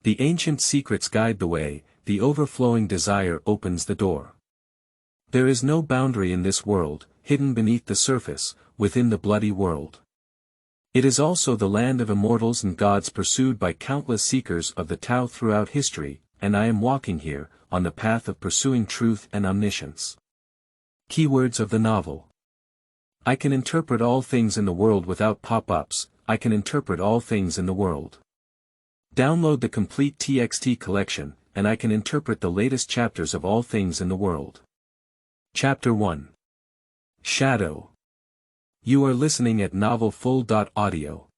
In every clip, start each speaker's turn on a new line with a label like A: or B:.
A: The ancient secrets guide the way, the overflowing desire opens the door. There is no boundary in this world, hidden beneath the surface, within the bloody world. It is also the land of immortals and gods pursued by countless seekers of the Tao throughout history, and I am walking here, on the path of pursuing truth and omniscience. Keywords of the novel. I can interpret all things in the world without pop-ups. I can interpret all things in the world. Download the complete TXT collection, and I can interpret the latest chapters of all things in the world. Chapter 1. Shadow. You are listening at novelfull.audio.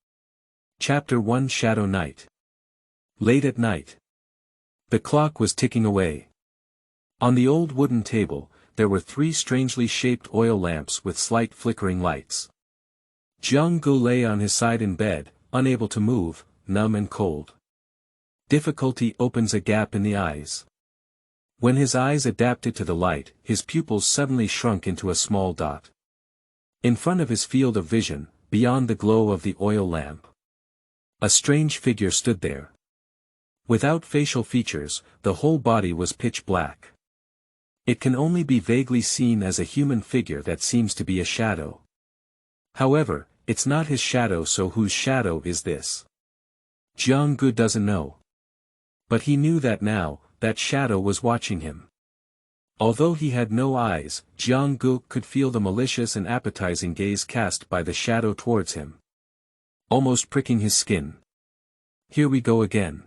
A: Chapter 1 Shadow Night. Late at night. The clock was ticking away. On the old wooden table, there were 3 strangely shaped oil lamps with slight flickering lights. Jiang Gu lay on his side in bed, unable to move, numb and cold. Difficulty opens a gap in the eyes. When his eyes adapted to the light, his pupils suddenly shrunk into a small dot. In front of his field of vision, beyond the glow of the oil lamp, a strange figure stood there. Without facial features, the whole body was pitch black. It can only be vaguely seen as a human figure that seems to be a shadow. However, it's not his shadow, so whose shadow is this? Jiang Gu doesn't know. But he knew that now, that shadow was watching him. Although he had no eyes, Jiang Gu could feel the malicious and appetizing gaze cast by the shadow towards him, almost pricking his skin. Here we go again.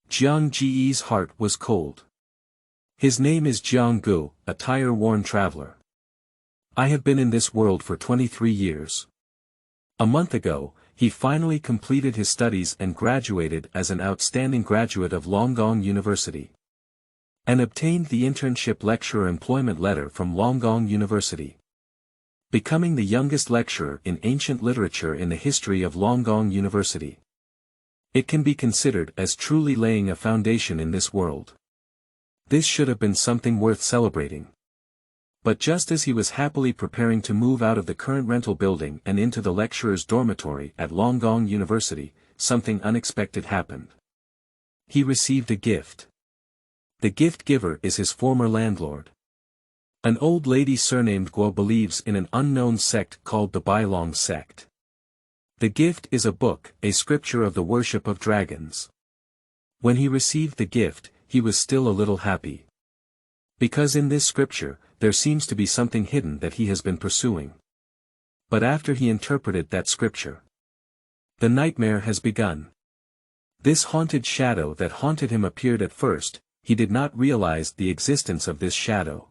A: Jiang Ji's heart was cold. His name is Jiang Gu, a tire-worn traveler. I have been in this world for 23 years. A month ago, he finally completed his studies and graduated as an outstanding graduate of Wangliang University. And obtained the internship lecturer employment letter from Wangliang University. Becoming the youngest lecturer in ancient literature in the history of Wangliang University. It can be considered as truly laying a foundation in this world. This should have been something worth celebrating. But just as he was happily preparing to move out of the current rental building and into the lecturer's dormitory at Wangliang University, something unexpected happened. He received a gift. The gift giver is his former landlord. An old lady surnamed Guo believes in an unknown sect called the Bailong sect. The gift is a book, a scripture of the worship of dragons. When he received the gift, he was still a little happy. Because in this scripture, there seems to be something hidden that he has been pursuing. But after he interpreted that scripture, the nightmare has begun. This haunted shadow that haunted him appeared at first. He did not realize the existence of this shadow.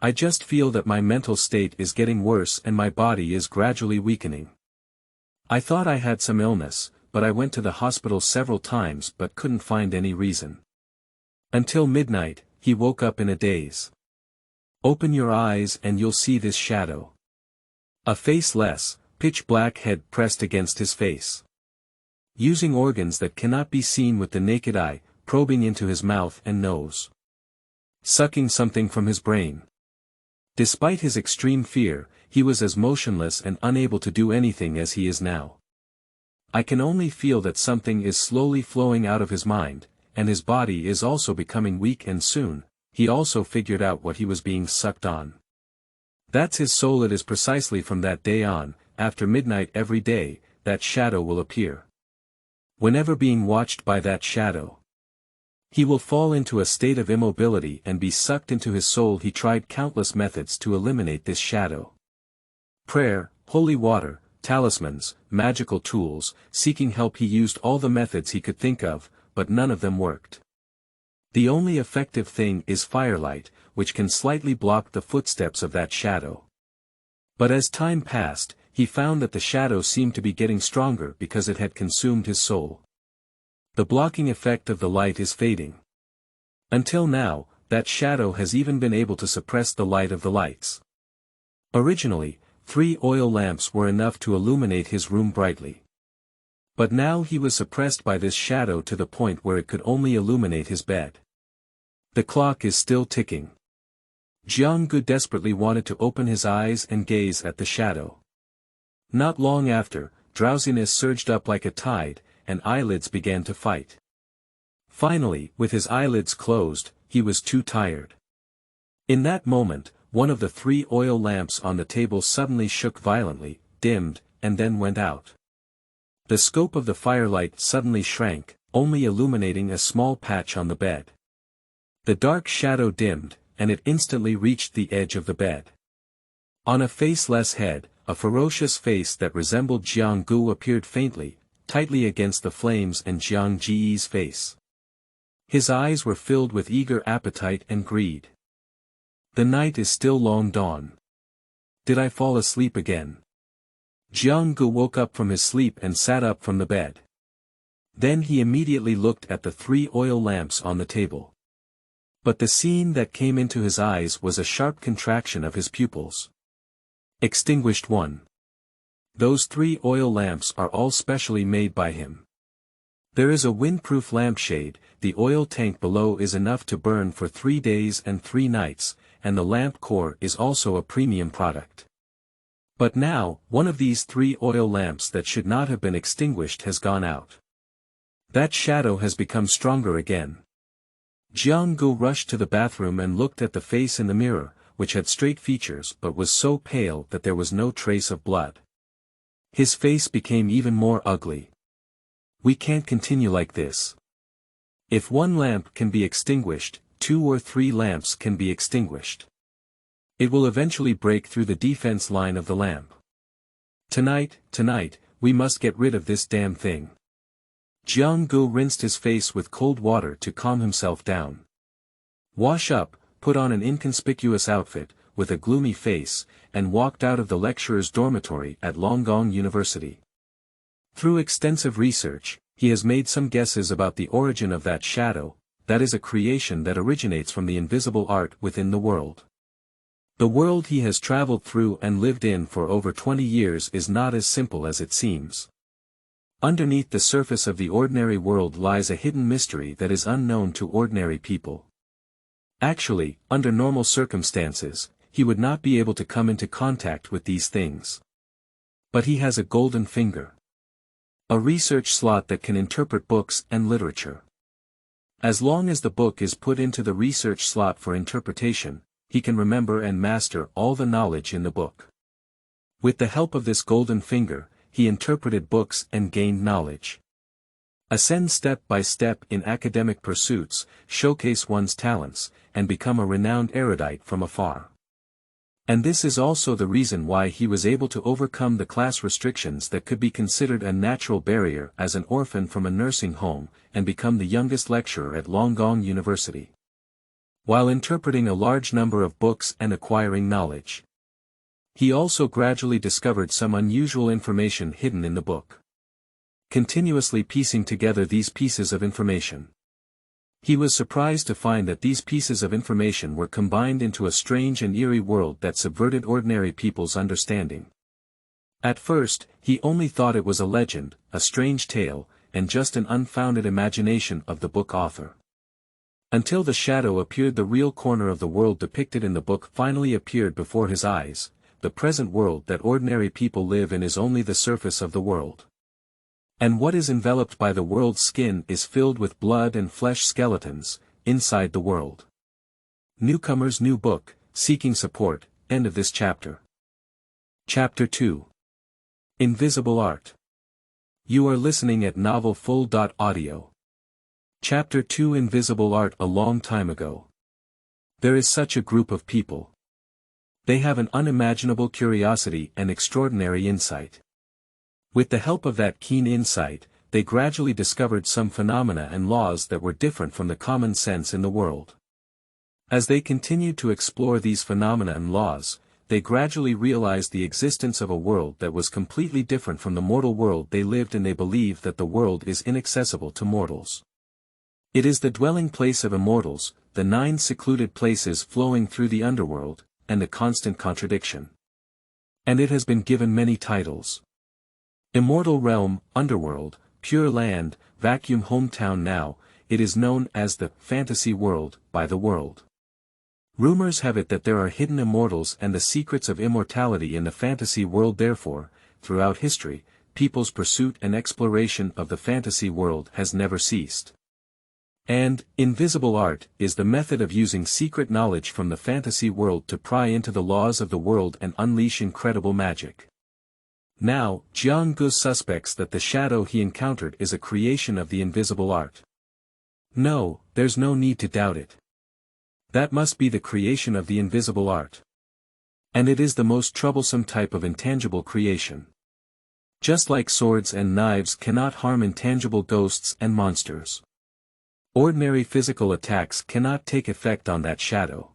A: I just feel that my mental state is getting worse and my body is gradually weakening. I thought I had some illness, but I went to the hospital several times but couldn't find any reason. Until midnight, he woke up in a daze. Open your eyes and you'll see this shadow. A faceless, pitch-black head pressed against his face. Using organs that cannot be seen with the naked eye, probing into his mouth and nose. Sucking something from his brain. Despite his extreme fear, he was as motionless and unable to do anything as he is now. I can only feel that something is slowly flowing out of his mind, and his body is also becoming weak, and soon, he also figured out what he was being sucked on. That's his soul. It is precisely from that day on, after midnight every day, that shadow will appear. Whenever being watched by that shadow, he will fall into a state of immobility and be sucked into his soul. He tried countless methods to eliminate this shadow. Prayer, holy water, talismans, magical tools, seeking help. He used all the methods he could think of, but none of them worked. The only effective thing is firelight, which can slightly block the footsteps of that shadow. But as time passed, he found that the shadow seemed to be getting stronger because it had consumed his soul. The blocking effect of the light is fading. Until now, that shadow has even been able to suppress the light of the lights. Originally, 3 oil lamps were enough to illuminate his room brightly. But now he was suppressed by this shadow to the point where it could only illuminate his bed. The clock is still ticking. Jiang Gu desperately wanted to open his eyes and gaze at the shadow. Not long after, drowsiness surged up like a tide, and eyelids began to fight. Finally, with his eyelids closed, he was too tired. In that moment, one of the 3 oil lamps on the table suddenly shook violently, dimmed, and then went out. The scope of the firelight suddenly shrank, only illuminating a small patch on the bed. The dark shadow dimmed, and it instantly reached the edge of the bed. On a faceless head, a ferocious face that resembled Jiang Gu appeared faintly, tightly against the flames and Jiang Ji's face. His eyes were filled with eager appetite and greed. The night is still long dawn. Did I fall asleep again? Jiang Gu woke up from his sleep and sat up from the bed. Then he immediately looked at the 3 oil lamps on the table. But the scene that came into his eyes was a sharp contraction of his pupils. Extinguished one. Those 3 oil lamps are all specially made by him. There is a windproof lampshade, the oil tank below is enough to burn for 3 days and 3 nights, and the lamp core is also a premium product. But now, one of these 3 oil lamps that should not have been extinguished has gone out. That shadow has become stronger again. Jiang Gu rushed to the bathroom and looked at the face in the mirror, which had straight features but was so pale that there was no trace of blood. His face became even more ugly. We can't continue like this. If 1 lamp can be extinguished, 2 or 3 lamps can be extinguished. It will eventually break through the defense line of the lamp. Tonight, we must get rid of this damn thing. Jiang Gu rinsed his face with cold water to calm himself down. Wash up, put on an inconspicuous outfit, with a gloomy face, and walked out of the lecturer's dormitory at Wangliang University. Through extensive research, he has made some guesses about the origin of that shadow, that is a creation that originates from the invisible art within the world. The world he has traveled through and lived in for over 20 years is not as simple as it seems. Underneath the surface of the ordinary world lies a hidden mystery that is unknown to ordinary people. Actually, under normal circumstances, he would not be able to come into contact with these things. But he has a golden finger. A research slot that can interpret books and literature. As long as the book is put into the research slot for interpretation, he can remember and master all the knowledge in the book. With the help of this golden finger, he interpreted books and gained knowledge. Ascend step by step in academic pursuits, showcase one's talents, and become a renowned erudite from afar. And this is also the reason why he was able to overcome the class restrictions that could be considered a natural barrier as an orphan from a nursing home, and become the youngest lecturer at Wangliang University. While interpreting a large number of books and acquiring knowledge, he also gradually discovered some unusual information hidden in the book. Continuously piecing together these pieces of information, he was surprised to find that these pieces of information were combined into a strange and eerie world that subverted ordinary people's understanding. At first, he only thought it was a legend, a strange tale, and just an unfounded imagination of the book author. Until the shadow appeared, the real corner of the world depicted in the book finally appeared before his eyes. The present world that ordinary people live in is only the surface of the world. And what is enveloped by the world's skin is filled with blood and flesh skeletons, inside the world. Newcomer's new book, Seeking Support, end of this chapter. Chapter 2. Invisible Art. You are listening at novelfull.audio. Chapter 2. Invisible Art. A long time ago, there is such a group of people. They have an unimaginable curiosity and extraordinary insight. With the help of that keen insight, they gradually discovered some phenomena and laws that were different from the common sense in the world. As they continued to explore these phenomena and laws, they gradually realized the existence of a world that was completely different from the mortal world they lived in. They believed that the world is inaccessible to mortals. It is the dwelling place of immortals, the 9 secluded places flowing through the underworld, and the constant contradiction. And it has been given many titles. Immortal Realm, Underworld, Pure Land, Vacuum Hometown. Now, it is known as the Fantasy World by the world. Rumors have it that there are hidden immortals and the secrets of immortality in the fantasy world. Therefore, throughout history, people's pursuit and exploration of the fantasy world has never ceased. And, invisible art, is the method of using secret knowledge from the fantasy world to pry into the laws of the world and unleash incredible magic. Now, Jiang-gu suspects that the shadow he encountered is a creation of the invisible art. No, there's no need to doubt it. That must be the creation of the invisible art. And it is the most troublesome type of intangible creation. Just like swords and knives cannot harm intangible ghosts and monsters. Ordinary physical attacks cannot take effect on that shadow.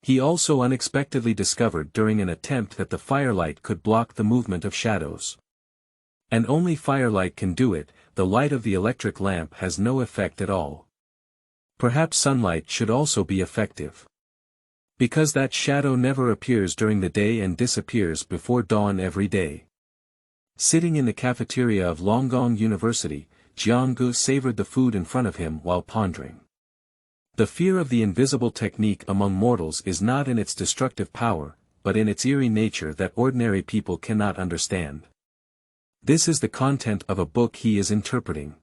A: He also unexpectedly discovered during an attempt that the firelight could block the movement of shadows. And only firelight can do it, the light of the electric lamp has no effect at all. Perhaps sunlight should also be effective. Because that shadow never appears during the day and disappears before dawn every day. Sitting in the cafeteria of Wangliang University, Jiang-gu savored the food in front of him while pondering. The fear of the invisible technique among mortals is not in its destructive power, but in its eerie nature that ordinary people cannot understand. This is the content of a book he is interpreting.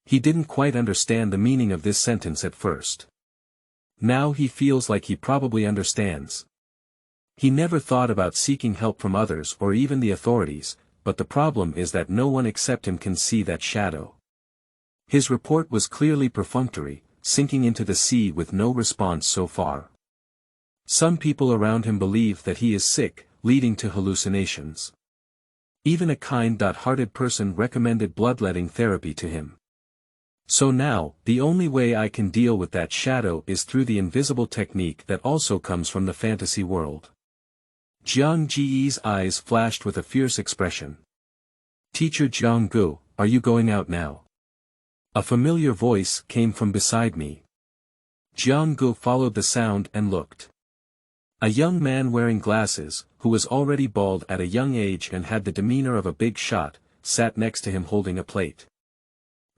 A: He didn't quite understand the meaning of this sentence at first. Now he feels like he probably understands. He never thought about seeking help from others or even the authorities, but the problem is that no one except him can see that shadow. His report was clearly perfunctory, sinking into the sea with no response so far. Some people around him believe that he is sick, leading to hallucinations. Even a kind-hearted person recommended bloodletting therapy to him. So now, the only way I can deal with that shadow is through the invisible technique that also comes from the fantasy world. Jiang Ji's eyes flashed with a fierce expression. Teacher Jiang-gu, are you going out now? A familiar voice came from beside me. Jiang-gu followed the sound and looked. A young man wearing glasses, who was already bald at a young age and had the demeanor of a big shot, sat next to him holding a plate.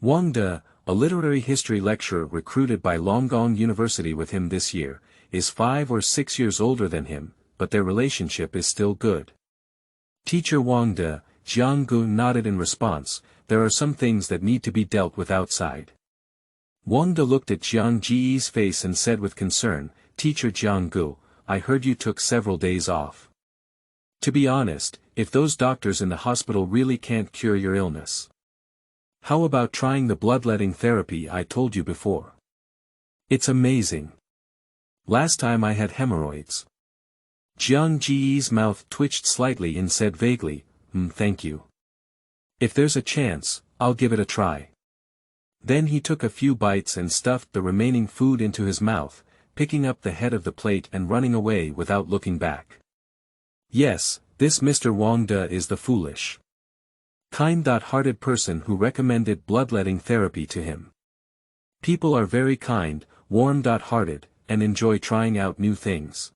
A: Wang De, a literary history lecturer recruited by Wangliang University with him this year, is 5 or 6 years older than him, but their relationship is still good. Teacher Wang De, Jiang-gu nodded in response. There are some things that need to be dealt with outside. Wang De looked at Jiang Ji's face and said with concern, Teacher Jiang-gu, I heard you took several days off. To be honest, if those doctors in the hospital really can't cure your illness. How about trying the bloodletting therapy I told you before? It's amazing. Last time I had hemorrhoids. Jiang Ji's mouth twitched slightly and said vaguely, thank you. If there's a chance, I'll give it a try. Then he took a few bites and stuffed the remaining food into his mouth, picking up the head of the plate and running away without looking back. Yes, this Mr. Wang De is the foolish, kind-hearted person who recommended bloodletting therapy to him. People are very kind, warm-hearted, and enjoy trying out new things.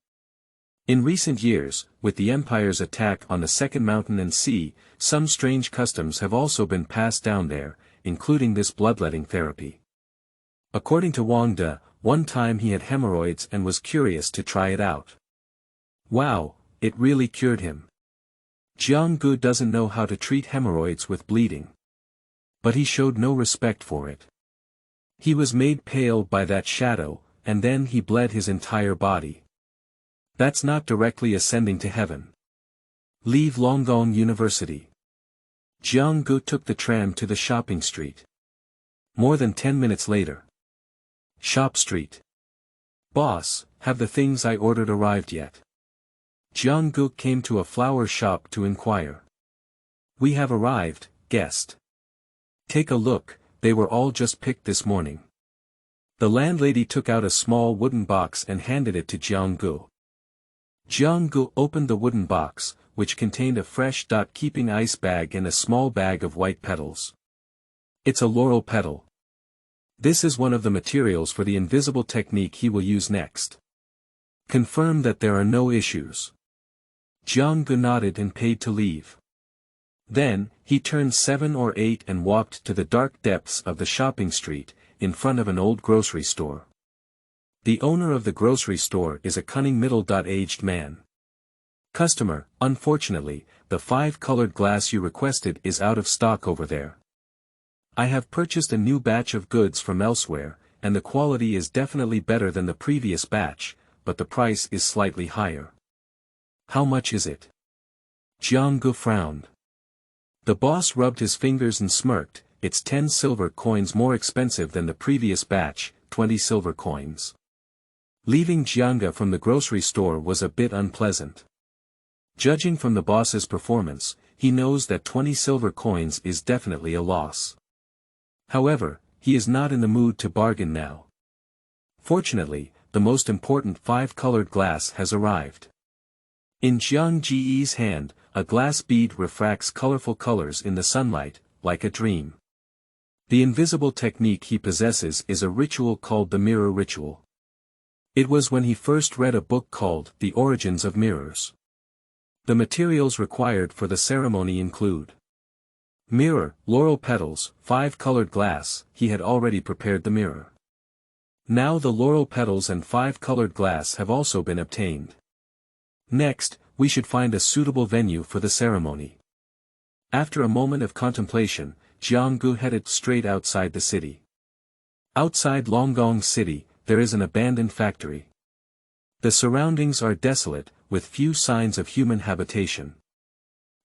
A: In recent years, with the Empire's attack on the Second Mountain and Sea, some strange customs have also been passed down there, including this bloodletting therapy. According to Wang De, one time he had hemorrhoids and was curious to try it out. Wow, it really cured him. Jiang-gu doesn't know how to treat hemorrhoids with bleeding. But he showed no respect for it. He was made pale by that shadow, and then he bled his entire body. That's not directly ascending to heaven. Leave Wangliang University. Jiang-gu took the tram to the shopping street. More than 10 minutes later. Shop Street. Boss, have the things I ordered arrived yet? Jiang-gu came to a flower shop to inquire. We have arrived, guest. Take a look, they were all just picked this morning. The landlady took out a small wooden box and handed it to Jiang-gu. Jiang-gu opened the wooden box, which contained a fresh keeping ice bag and a small bag of white petals. It's a laurel petal. This is one of the materials for the invisible technique he will use next. Confirm that there are no issues. Jiang-gu nodded and paid to leave. Then, he turned 7 or 8 and walked to the dark depths of the shopping street, in front of an old grocery store. The owner of the grocery store is a cunning middle-aged man. Customer, unfortunately, the 5-colored glass you requested is out of stock over there. I have purchased a new batch of goods from elsewhere, and the quality is definitely better than the previous batch, but the price is slightly higher. How much is it? Jiang frowned. The boss rubbed his fingers and smirked. It's 10 silver coins more expensive than the previous batch, 20 silver coins. Leaving Jiang from the grocery store was a bit unpleasant. Judging from the boss's performance, he knows that 20 silver coins is definitely a loss. However, he is not in the mood to bargain now. Fortunately, the most important 5-colored glass has arrived. In Jiang Ji's hand, a glass bead refracts colorful colors in the sunlight, like a dream. The invisible technique he possesses is a ritual called the mirror ritual. It was when he first read a book called The Origins of Mirrors. The materials required for the ceremony include mirror, laurel petals, 5-colored glass. He had already prepared the mirror. Now the laurel petals and 5-colored glass have also been obtained. Next, we should find a suitable venue for the ceremony. After a moment of contemplation, Jiang headed straight outside the city. Outside Longgong City, there is an abandoned factory. The surroundings are desolate, with few signs of human habitation.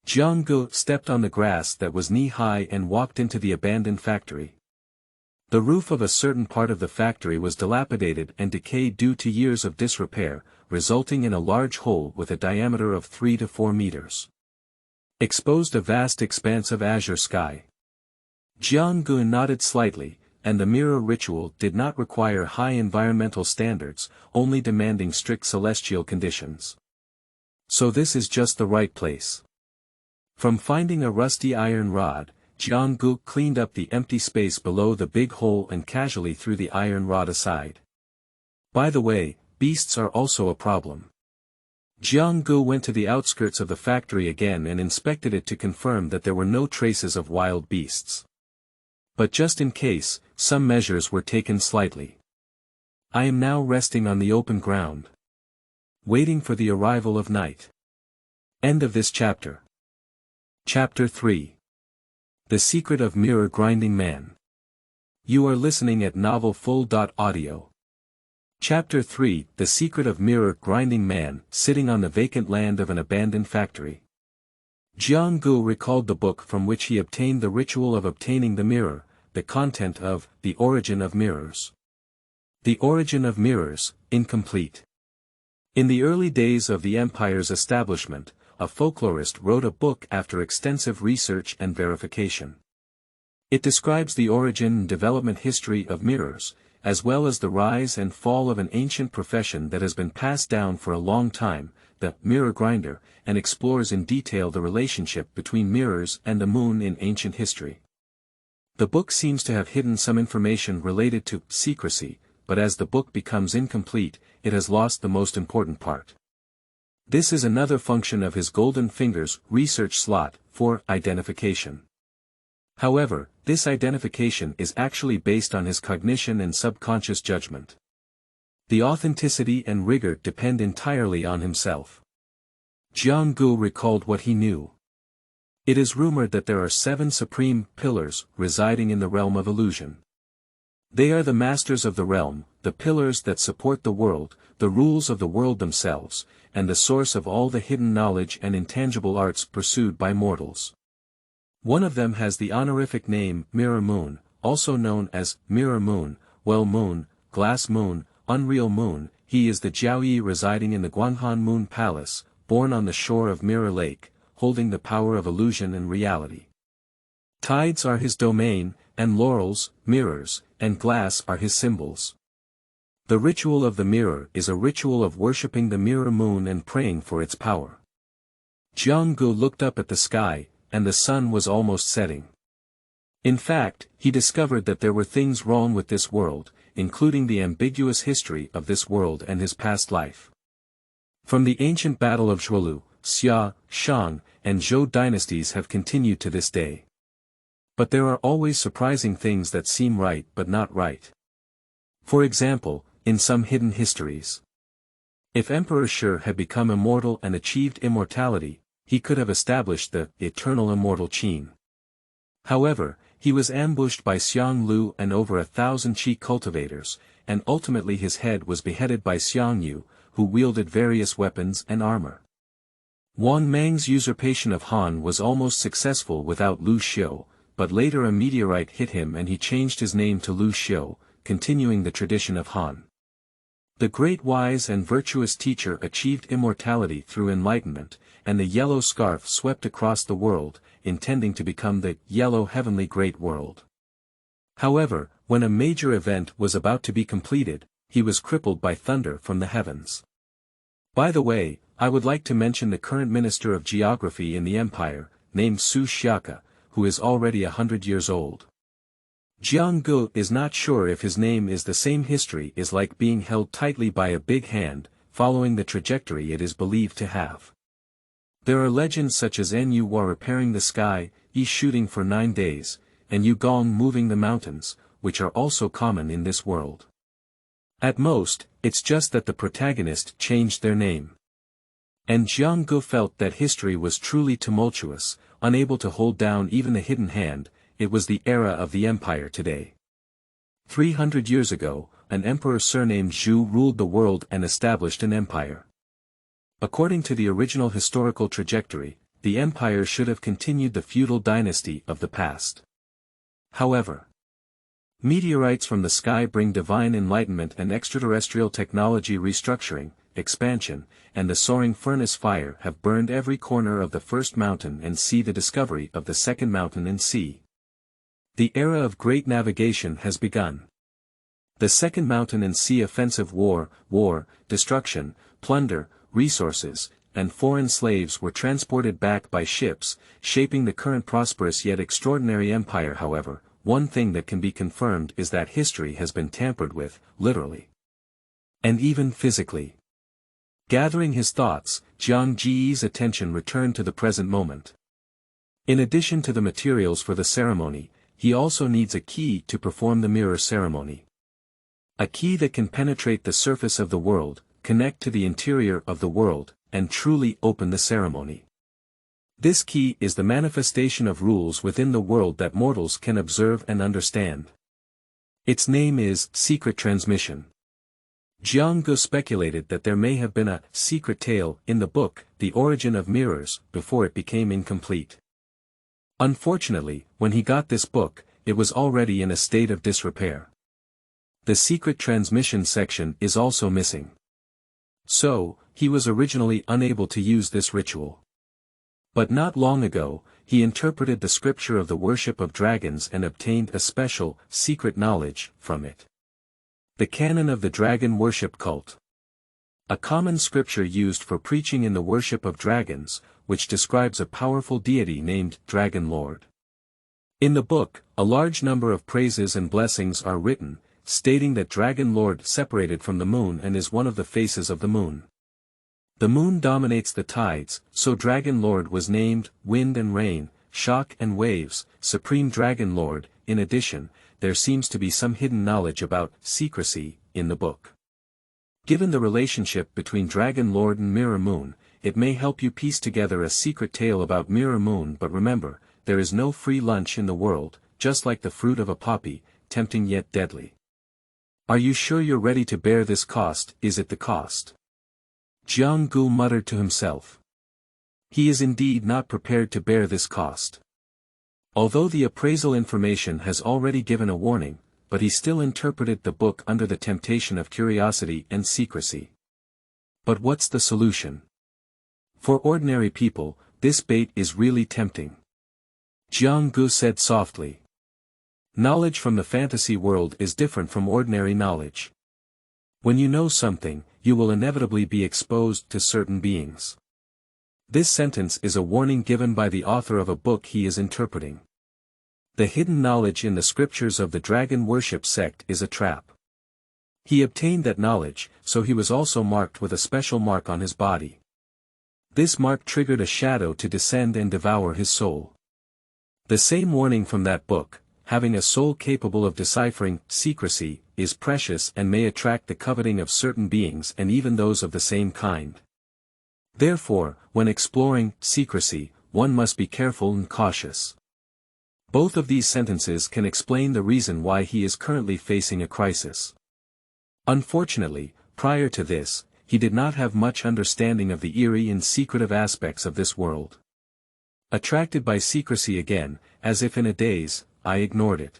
A: Jiang stepped on the grass that was knee-high and walked into the abandoned factory. The roof of a certain part of the factory was dilapidated and decayed due to years of disrepair, resulting in a large hole with a diameter of 3 to 4 meters. Exposed a vast expanse of azure sky. Jiang nodded slightly, and the mirror ritual did not require high environmental standards, only demanding strict celestial conditions. So this is just the right place. From finding a rusty iron rod, Jiang cleaned up the empty space below the big hole and casually threw the iron rod aside. By the way, beasts are also a problem. Jiang went to the outskirts of the factory again and inspected it to confirm that there were no traces of wild beasts. But just in case, some measures were taken slightly. I am now resting on the open ground, waiting for the arrival of night. End of this chapter. Chapter 3. The Secret of Mirror Grinding Man. You are listening at novelfull.audio. Chapter 3. The Secret of Mirror Grinding Man, sitting on the vacant land of an abandoned factory. Jiang recalled the book from which he obtained the ritual of obtaining the mirror, the content of The Origin of Mirrors. The Origin of Mirrors, incomplete. In the early days of the empire's establishment, a folklorist wrote a book after extensive research and verification. It describes the origin and development history of mirrors, as well as the rise and fall of an ancient profession that has been passed down for a long time, the mirror grinder, and explores in detail the relationship between mirrors and the moon in ancient history. The book seems to have hidden some information related to secrecy, but as the book becomes incomplete, it has lost the most important part. This is another function of his golden fingers research slot, for identification. However, this identification is actually based on his cognition and subconscious judgment. The authenticity and rigor depend entirely on himself. Jiang recalled what he knew. It is rumored that there are 7 supreme pillars residing in the realm of illusion. They are the masters of the realm, the pillars that support the world, the rules of the world themselves, and the source of all the hidden knowledge and intangible arts pursued by mortals. One of them has the honorific name Mirror Moon, also known as Mirror Moon, Well Moon, Glass Moon, Unreal Moon. He is the Jiaoyi residing in the Guanghan Moon Palace, born on the shore of Mirror Lake, holding the power of illusion and reality. Tides are his domain, and laurels, mirrors, and glass are his symbols. The ritual of the mirror is a ritual of worshipping the mirror moon and praying for its power. Jiang looked up at the sky, and the sun was almost setting. In fact, he discovered that there were things wrong with this world, including the ambiguous history of this world and his past life. From the ancient battle of Zhuolu, Xia, Shang, and Zhou dynasties have continued to this day. But there are always surprising things that seem right but not right. For example, in some hidden histories. If Emperor Shi had become immortal and achieved immortality, he could have established the eternal immortal Qin. However, He was ambushed by Xiang Lu and over 1,000 Qi cultivators, and ultimately his head was beheaded by Xiang Yu, who wielded various weapons and armor. Wang Mang's usurpation of Han was almost successful without Lu Xiu, but later a meteorite hit him and he changed his name to Lu Xiu, continuing the tradition of Han. The great wise and virtuous teacher achieved immortality through enlightenment, and the yellow scarf swept across the world, intending to become the yellow heavenly great world. However, when a major event was about to be completed, he was crippled by thunder from the heavens. By the way, I would like to mention the current Minister of Geography in the Empire, named Su Xiaka, who is already 100 years old. Jiang Gu is not sure if his name is the same. History is like being held tightly by a big hand, following the trajectory it is believed to have. There are legends such as Nu Hua repairing the sky, Yi shooting for 9 days, and Yu Gong moving the mountains, which are also common in this world. At most, it's just that the protagonist changed their name. And Jiang Gu felt that history was truly tumultuous, unable to hold down even the hidden hand. It was the era of the empire today. 300 years ago, an emperor surnamed Zhu ruled the world and established an empire. According to the original historical trajectory, the empire should have continued the feudal dynasty of the past. However, meteorites from the sky bring divine enlightenment and extraterrestrial technology restructuring, expansion, and the soaring furnace fire have burned every corner of the first mountain and see the discovery of the second mountain and sea. The era of great navigation has begun. The second mountain and sea offensive war, destruction, plunder, resources, and foreign slaves were transported back by ships, shaping the current prosperous yet extraordinary empire. However, one thing that can be confirmed is that history has been tampered with, literally. And even physically. Gathering his thoughts, Jiang Ji's attention returned to the present moment. In addition to the materials for the ceremony, he also needs a key to perform the mirror ceremony. A key that can penetrate the surface of the world, connect to the interior of the world, and truly open the ceremony. This key is the manifestation of rules within the world that mortals can observe and understand. Its name is secret transmission. Jiang Gu speculated that there may have been a secret tale in the book, The Origin of Mirrors, before it became incomplete. Unfortunately, when he got this book, it was already in a state of disrepair. The secret transmission section is also missing. So, he was originally unable to use this ritual. But not long ago, he interpreted the scripture of the worship of dragons and obtained a special, secret knowledge from it. The canon of the dragon worship cult. A common scripture used for preaching in the worship of dragons, which describes a powerful deity named Dragon Lord. In the book, a large number of praises and blessings are written, stating that Dragon Lord separated from the moon and is one of the faces of the moon. The moon dominates the tides, so Dragon Lord was named Wind and Rain, Shock and Waves, Supreme Dragon Lord. In addition, there seems to be some hidden knowledge about secrecy in the book. Given the relationship between Dragon Lord and Mirror Moon, it may help you piece together a secret tale about Mirror Moon. But remember, there is no free lunch in the world, just like the fruit of a poppy, tempting yet deadly. Are you sure you're ready to bear this cost? Is it the cost? Jiang Gu muttered to himself. He is indeed not prepared to bear this cost. Although the appraisal information has already given a warning, but he still interpreted the book under the temptation of curiosity and secrecy. But what's the solution? For ordinary people, this bait is really tempting. Jiang Gu said softly. Knowledge from the fantasy world is different from ordinary knowledge. When you know something, you will inevitably be exposed to certain beings. This sentence is a warning given by the author of a book he is interpreting. The hidden knowledge in the scriptures of the dragon worship sect is a trap. He obtained that knowledge, so he was also marked with a special mark on his body. This mark triggered a shadow to descend and devour his soul. The same warning from that book, having a soul capable of deciphering secrecy, is precious and may attract the coveting of certain beings and even those of the same kind. Therefore, when exploring secrecy, one must be careful and cautious. Both of these sentences can explain the reason why he is currently facing a crisis. Unfortunately, prior to this, he did not have much understanding of the eerie and secretive aspects of this world. Attracted by secrecy again, as if in a daze, I ignored it.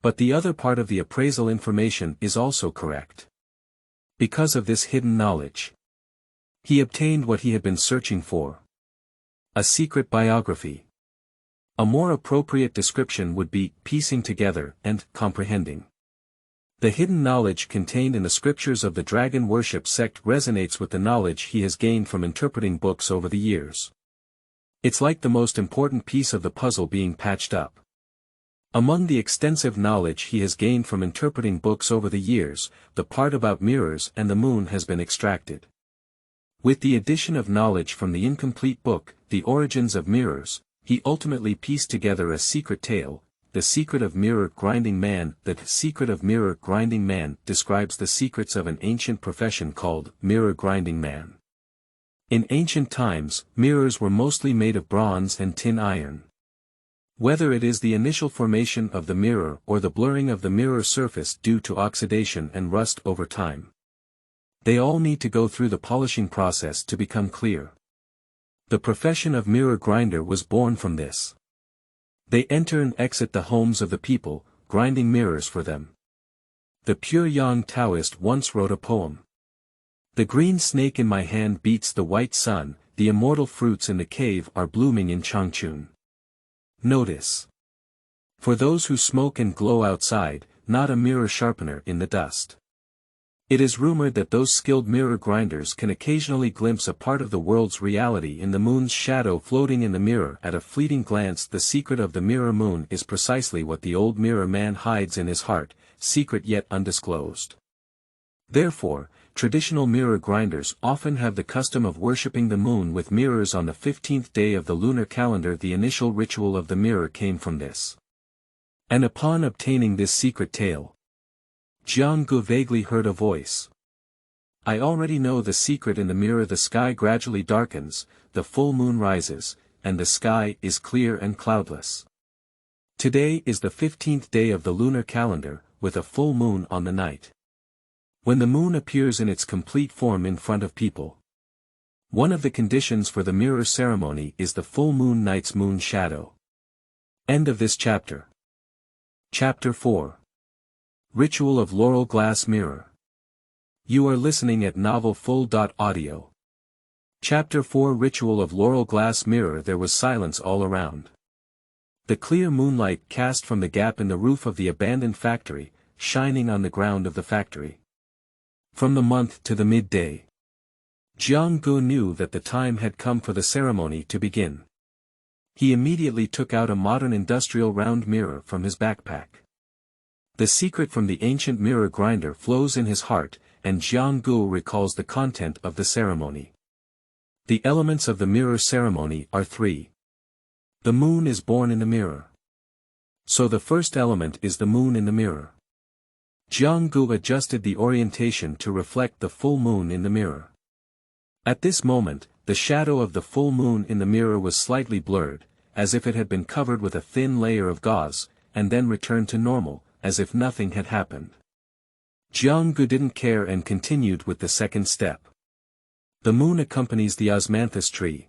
A: But the other part of the appraisal information is also correct. Because of this hidden knowledge, he obtained what he had been searching for. A secret biography. A more appropriate description would be piecing together and comprehending. The hidden knowledge contained in the scriptures of the dragon worship sect resonates with the knowledge he has gained from interpreting books over the years. It's like the most important piece of the puzzle being patched up. Among the extensive knowledge he has gained from interpreting books over the years, the part about mirrors and the moon has been extracted. With the addition of knowledge from the incomplete book, The Origins of Mirrors, he ultimately pieced together a secret tale. The Secret of Mirror Grinding Man. The Secret of Mirror Grinding Man describes the secrets of an ancient profession called Mirror Grinding Man. In ancient times, mirrors were mostly made of bronze and tin iron. Whether it is the initial formation of the mirror or the blurring of the mirror surface due to oxidation and rust over time, they all need to go through the polishing process to become clear. The profession of mirror grinder was born from this. They enter and exit the homes of the people, grinding mirrors for them. The pure young Taoist once wrote a poem. The green snake in my hand beats the white sun, the immortal fruits in the cave are blooming in Changchun. Notice. For those who smoke and glow outside, not a mirror sharpener in the dust. It is rumored that those skilled mirror grinders can occasionally glimpse a part of the world's reality in the moon's shadow floating in the mirror at a fleeting glance. The secret of the mirror moon is precisely what the old mirror man hides in his heart, secret yet undisclosed. Therefore, traditional mirror grinders often have the custom of worshipping the moon with mirrors on the 15th day of the lunar calendar. The initial ritual of the mirror came from this. And upon obtaining this secret tale, Jiang Gu vaguely heard a voice. I already know the secret in the mirror. The sky gradually darkens, the full moon rises, and the sky is clear and cloudless. Today is the 15th day of the lunar calendar, with a full moon on the night. When the moon appears in its complete form in front of people, one of the conditions for the mirror ceremony is the full moon night's moon shadow. End of this chapter. Chapter 4. Ritual of Laurel Glass Mirror. You are listening at novelfull.audio. Chapter 4. Ritual of Laurel Glass Mirror. There was silence all around. The clear moonlight cast from the gap in the roof of the abandoned factory, shining on the ground of the factory. From the month to the midday, Jiang Gu knew that the time had come for the ceremony to begin. He immediately took out a modern industrial round mirror from his backpack. The secret from the ancient mirror grinder flows in his heart, and Jiang Gu recalls the content of the ceremony. The elements of the mirror ceremony are three. The moon is born in the mirror. So the first element is the moon in the mirror. Jiang Gu adjusted the orientation to reflect the full moon in the mirror. At this moment, the shadow of the full moon in the mirror was slightly blurred, as if it had been covered with a thin layer of gauze, and then returned to normal, as if nothing had happened. Jiang Gu didn't care and continued with the second step. The moon accompanies the osmanthus tree.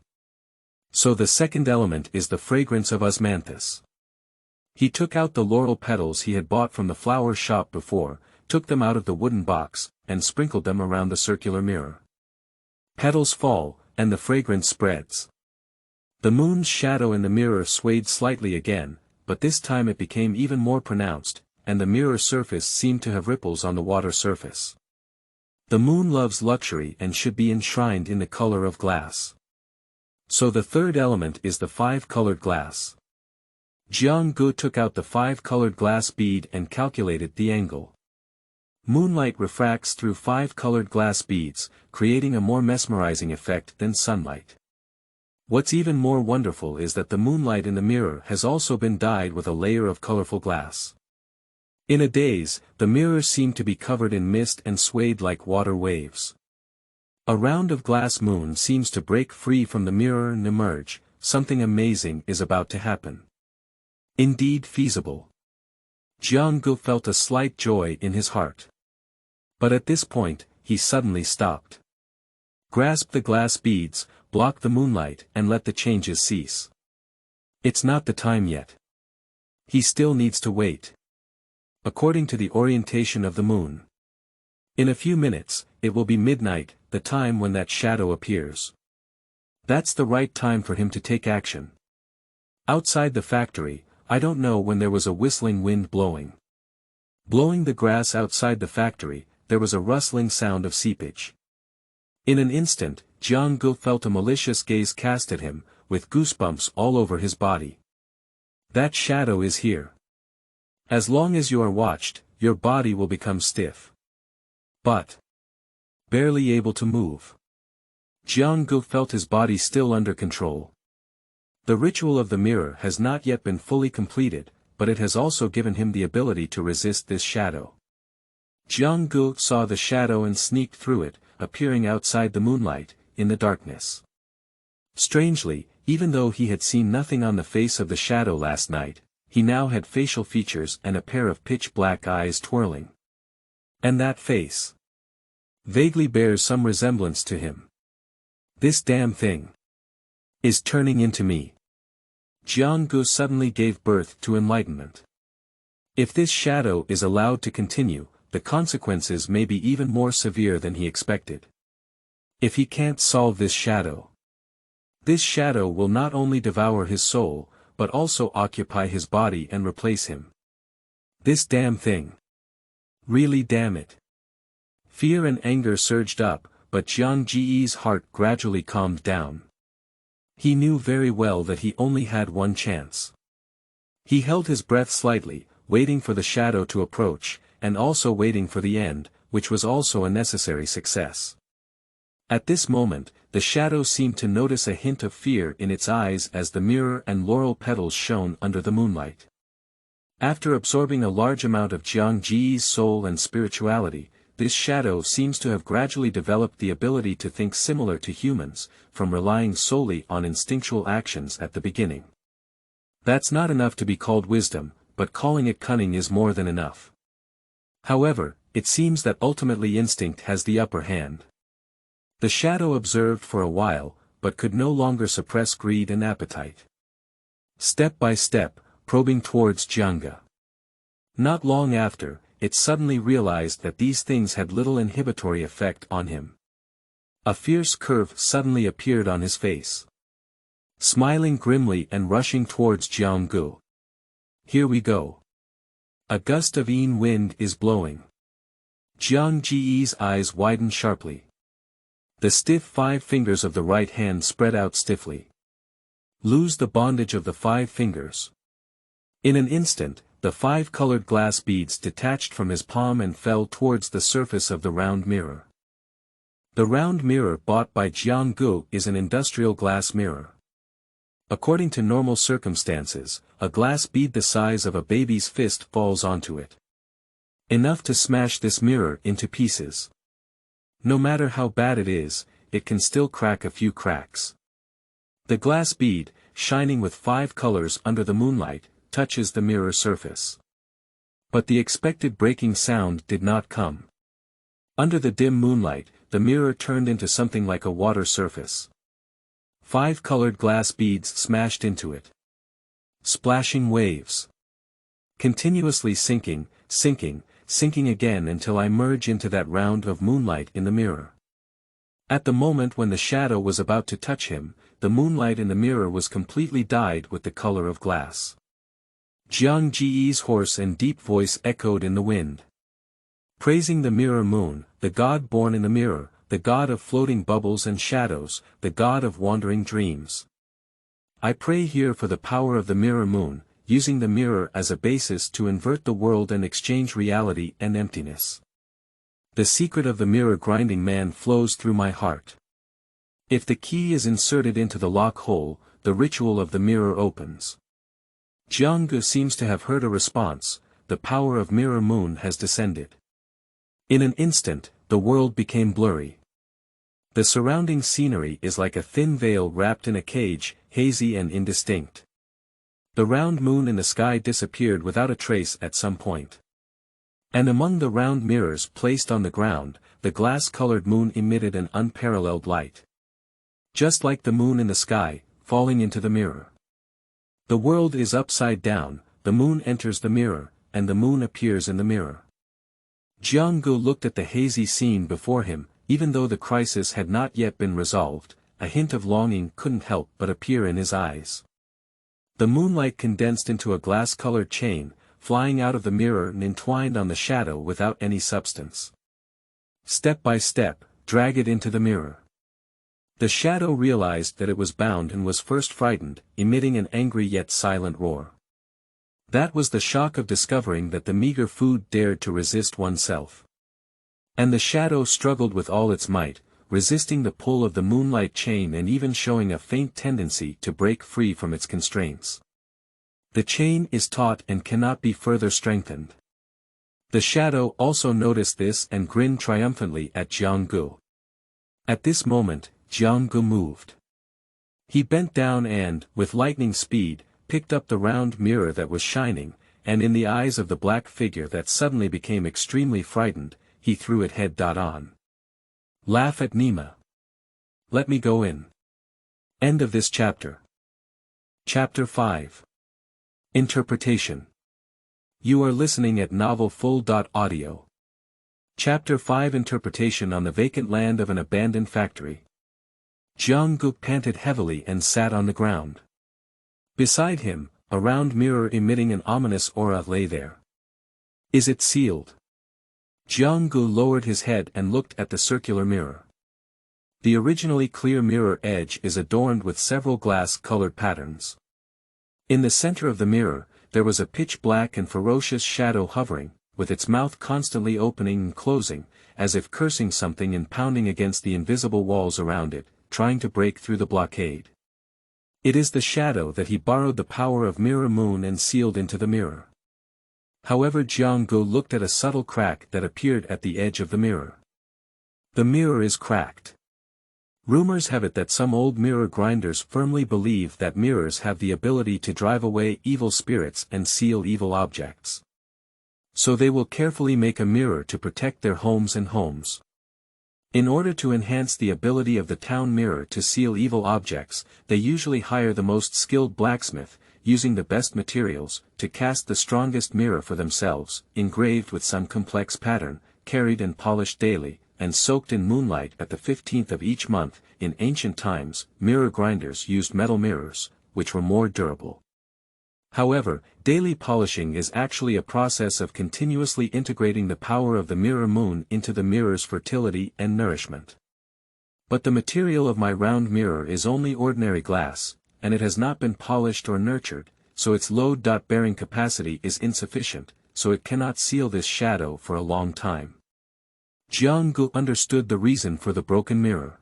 A: So the second element is the fragrance of osmanthus. He took out the laurel petals he had bought from the flower shop before, took them out of the wooden box, and sprinkled them around the circular mirror. Petals fall, and the fragrance spreads. The moon's shadow in the mirror swayed slightly again, but this time it became even more pronounced, and the mirror surface seemed to have ripples on the water surface. The moon loves luxury and should be enshrined in the color of glass. So the third element is the five-colored glass. Jiang Gu took out the five-colored glass bead and calculated the angle. Moonlight refracts through five-colored glass beads, creating a more mesmerizing effect than sunlight. What's even more wonderful is that the moonlight in the mirror has also been dyed with a layer of colorful glass. In a daze, the mirror seemed to be covered in mist and swayed like water waves. A round of glass moon seems to break free from the mirror and emerge. Something amazing is about to happen. Indeed feasible. Jiang felt a slight joy in his heart. But at this point, he suddenly stopped. Grasp the glass beads, block the moonlight, and let the changes cease. It's not the time yet. He still needs to wait. According to the orientation of the moon. In a few minutes, it will be midnight, the time when that shadow appears. That's the right time for him to take action. Outside the factory, I don't know when there was a whistling wind blowing. Blowing the grass outside the factory, there was a rustling sound of seepage. In an instant, Jiang felt a malicious gaze cast at him, with goosebumps all over his body. That shadow is here. As long as you are watched, your body will become stiff. But barely able to move. Jiang felt his body still under control. The ritual of the mirror has not yet been fully completed, but it has also given him the ability to resist this shadow. Jiang saw the shadow and sneaked through it, appearing outside the moonlight, in the darkness. Strangely, even though he had seen nothing on the face of the shadow last night, he now had facial features and a pair of pitch-black eyes twirling. And that face vaguely bears some resemblance to him. This damn thing is turning into me. Jiang suddenly gave birth to enlightenment. If this shadow is allowed to continue, the consequences may be even more severe than he expected. If he can't solve this shadow will not only devour his soul, but also occupy his body and replace him. This damn thing. Really damn it. Fear and anger surged up, but Jiang Ji's heart gradually calmed down. He knew very well that he only had one chance. He held his breath slightly, waiting for the shadow to approach, and also waiting for the end, which was also a necessary success. At this moment, the shadow seemed to notice a hint of fear in its eyes as the mirror and laurel petals shone under the moonlight. After absorbing a large amount of Jiang Ji's soul and spirituality, this shadow seems to have gradually developed the ability to think similar to humans, from relying solely on instinctual actions at the beginning. That's not enough to be called wisdom, but calling it cunning is more than enough. However, it seems that ultimately instinct has the upper hand. The shadow observed for a while, but could no longer suppress greed and appetite. Step by step, probing towards Jiang. Not long after, it suddenly realized that these things had little inhibitory effect on him. A fierce curve suddenly appeared on his face. Smiling grimly and rushing towards Jiang. Here we go. A gust of Yin wind is blowing. Jiang Ji's eyes widened sharply. The stiff 5 fingers of the right hand spread out stiffly. Lose the bondage of the 5 fingers. In an instant, the 5 colored glass beads detached from his palm and fell towards the surface of the round mirror. The round mirror bought by Jiang is an industrial glass mirror. According to normal circumstances, a glass bead the size of a baby's fist falls onto it. Enough to smash this mirror into pieces. No matter how bad it is, it can still crack a few cracks. The glass bead, shining with 5 colors under the moonlight, touches the mirror surface. But the expected breaking sound did not come. Under the dim moonlight, the mirror turned into something like a water surface. 5 colored glass beads smashed into it. Splashing waves. Continuously sinking, sinking, sinking again until I merge into that round of moonlight in the mirror. At the moment when the shadow was about to touch him, the moonlight in the mirror was completely dyed with the color of glass. Jiang Ji's hoarse and deep voice echoed in the wind. Praising the mirror moon, the god born in the mirror, the god of floating bubbles and shadows, the god of wandering dreams. I pray here for the power of the mirror moon, using the mirror as a basis to invert the world and exchange reality and emptiness. The secret of the mirror grinding man flows through my heart. If the key is inserted into the lock hole, the ritual of the mirror opens. Jiang seems to have heard a response. The power of mirror moon has descended. In an instant, the world became blurry. The surrounding scenery is like a thin veil wrapped in a cage, hazy and indistinct. The round moon in the sky disappeared without a trace at some point. And among the round mirrors placed on the ground, the glass-colored moon emitted an unparalleled light. Just like the moon in the sky, falling into the mirror. The world is upside down, the moon enters the mirror, and the moon appears in the mirror. Jianggu looked at the hazy scene before him, even though the crisis had not yet been resolved, a hint of longing couldn't help but appear in his eyes. The moonlight condensed into a glass-colored chain, flying out of the mirror and entwined on the shadow without any substance. Step by step, drag it into the mirror. The shadow realized that it was bound and was first frightened, emitting an angry yet silent roar. That was the shock of discovering that the meager food dared to resist oneself. And the shadow struggled with all its might, resisting the pull of the moonlight chain and even showing a faint tendency to break free from its constraints. The chain is taut and cannot be further strengthened. The shadow also noticed this and grinned triumphantly at Jianggu. At this moment, Jianggu moved. He bent down and, with lightning speed, picked up the round mirror that was shining, and in the eyes of the black figure that suddenly became extremely frightened, he threw it head-on. Laugh at Nima. Let me go in. End of this chapter. Chapter 5. Interpretation. You are listening at novelfull.audio. Chapter 5 Interpretation on the vacant land of an abandoned factory. Jianggu panted heavily and sat on the ground. Beside him, a round mirror emitting an ominous aura lay there. Is it sealed? Jianggu lowered his head and looked at the circular mirror. The originally clear mirror edge is adorned with several glass-colored patterns. In the center of the mirror, there was a pitch-black and ferocious shadow hovering, with its mouth constantly opening and closing, as if cursing something and pounding against the invisible walls around it, trying to break through the blockade. It is the shadow that he borrowed the power of Mirror Moon and sealed into the mirror. However, Jianggu looked at a subtle crack that appeared at the edge of the mirror. The mirror is cracked. Rumors have it that some old mirror grinders firmly believe that mirrors have the ability to drive away evil spirits and seal evil objects. So they will carefully make a mirror to protect their homes and homes. In order to enhance the ability of the town mirror to seal evil objects, they usually hire the most skilled blacksmith, using the best materials, to cast the strongest mirror for themselves, engraved with some complex pattern, carried and polished daily, and soaked in moonlight at the 15th of each month. In ancient times, mirror grinders used metal mirrors, which were more durable. However, daily polishing is actually a process of continuously integrating the power of the mirror moon into the mirror's fertility and nourishment. But the material of my round mirror is only ordinary glass, and it has not been polished or nurtured, so its load-bearing capacity is insufficient, so it cannot seal this shadow for a long time. Jianggu understood the reason for the broken mirror.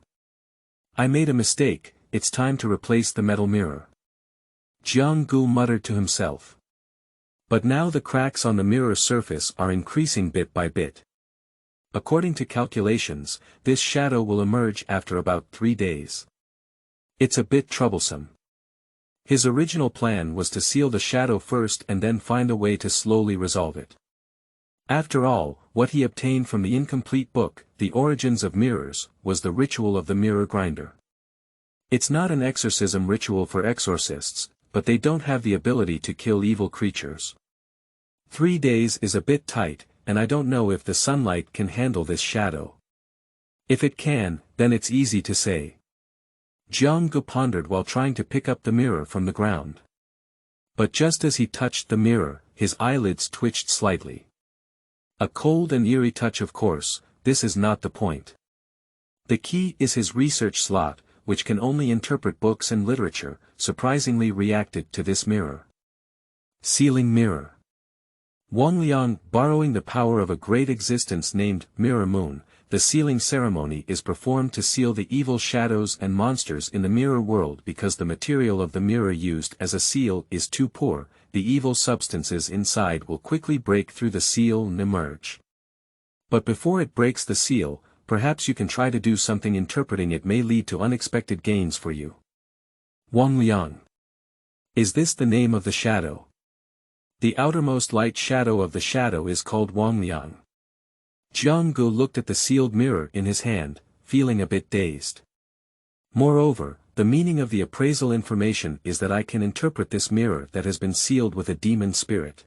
A: I made a mistake, it's time to replace the metal mirror. Jianggu muttered to himself. But now the cracks on the mirror surface are increasing bit by bit. According to calculations, this shadow will emerge after about 3 days. It's a bit troublesome. His original plan was to seal the shadow first and then find a way to slowly resolve it. After all, what he obtained from the incomplete book, The Origins of Mirrors, was the ritual of the mirror grinder. It's not an exorcism ritual for exorcists, but they don't have the ability to kill evil creatures. 3 days is a bit tight, and I don't know if the sunlight can handle this shadow. If it can, then it's easy to say. Jianggu pondered while trying to pick up the mirror from the ground. But just as he touched the mirror, his eyelids twitched slightly. A cold and eerie touch, of course. This is not the point. The key is his research slot, which can only interpret books and literature, surprisingly reacted to this mirror. Sealing mirror. Wangliang, borrowing the power of a great existence named Mirror Moon, the sealing ceremony is performed to seal the evil shadows and monsters in the mirror world because the material of the mirror used as a seal is too poor. The evil substances inside will quickly break through the seal and emerge. But before it breaks the seal, perhaps you can try to do something. Interpreting it may lead to unexpected gains for you. Wangliang. Is this the name of the shadow? The outermost light shadow of the shadow is called Wangliang. Jianggu looked at the sealed mirror in his hand, feeling a bit dazed. Moreover, the meaning of the appraisal information is that I can interpret this mirror that has been sealed with a demon spirit.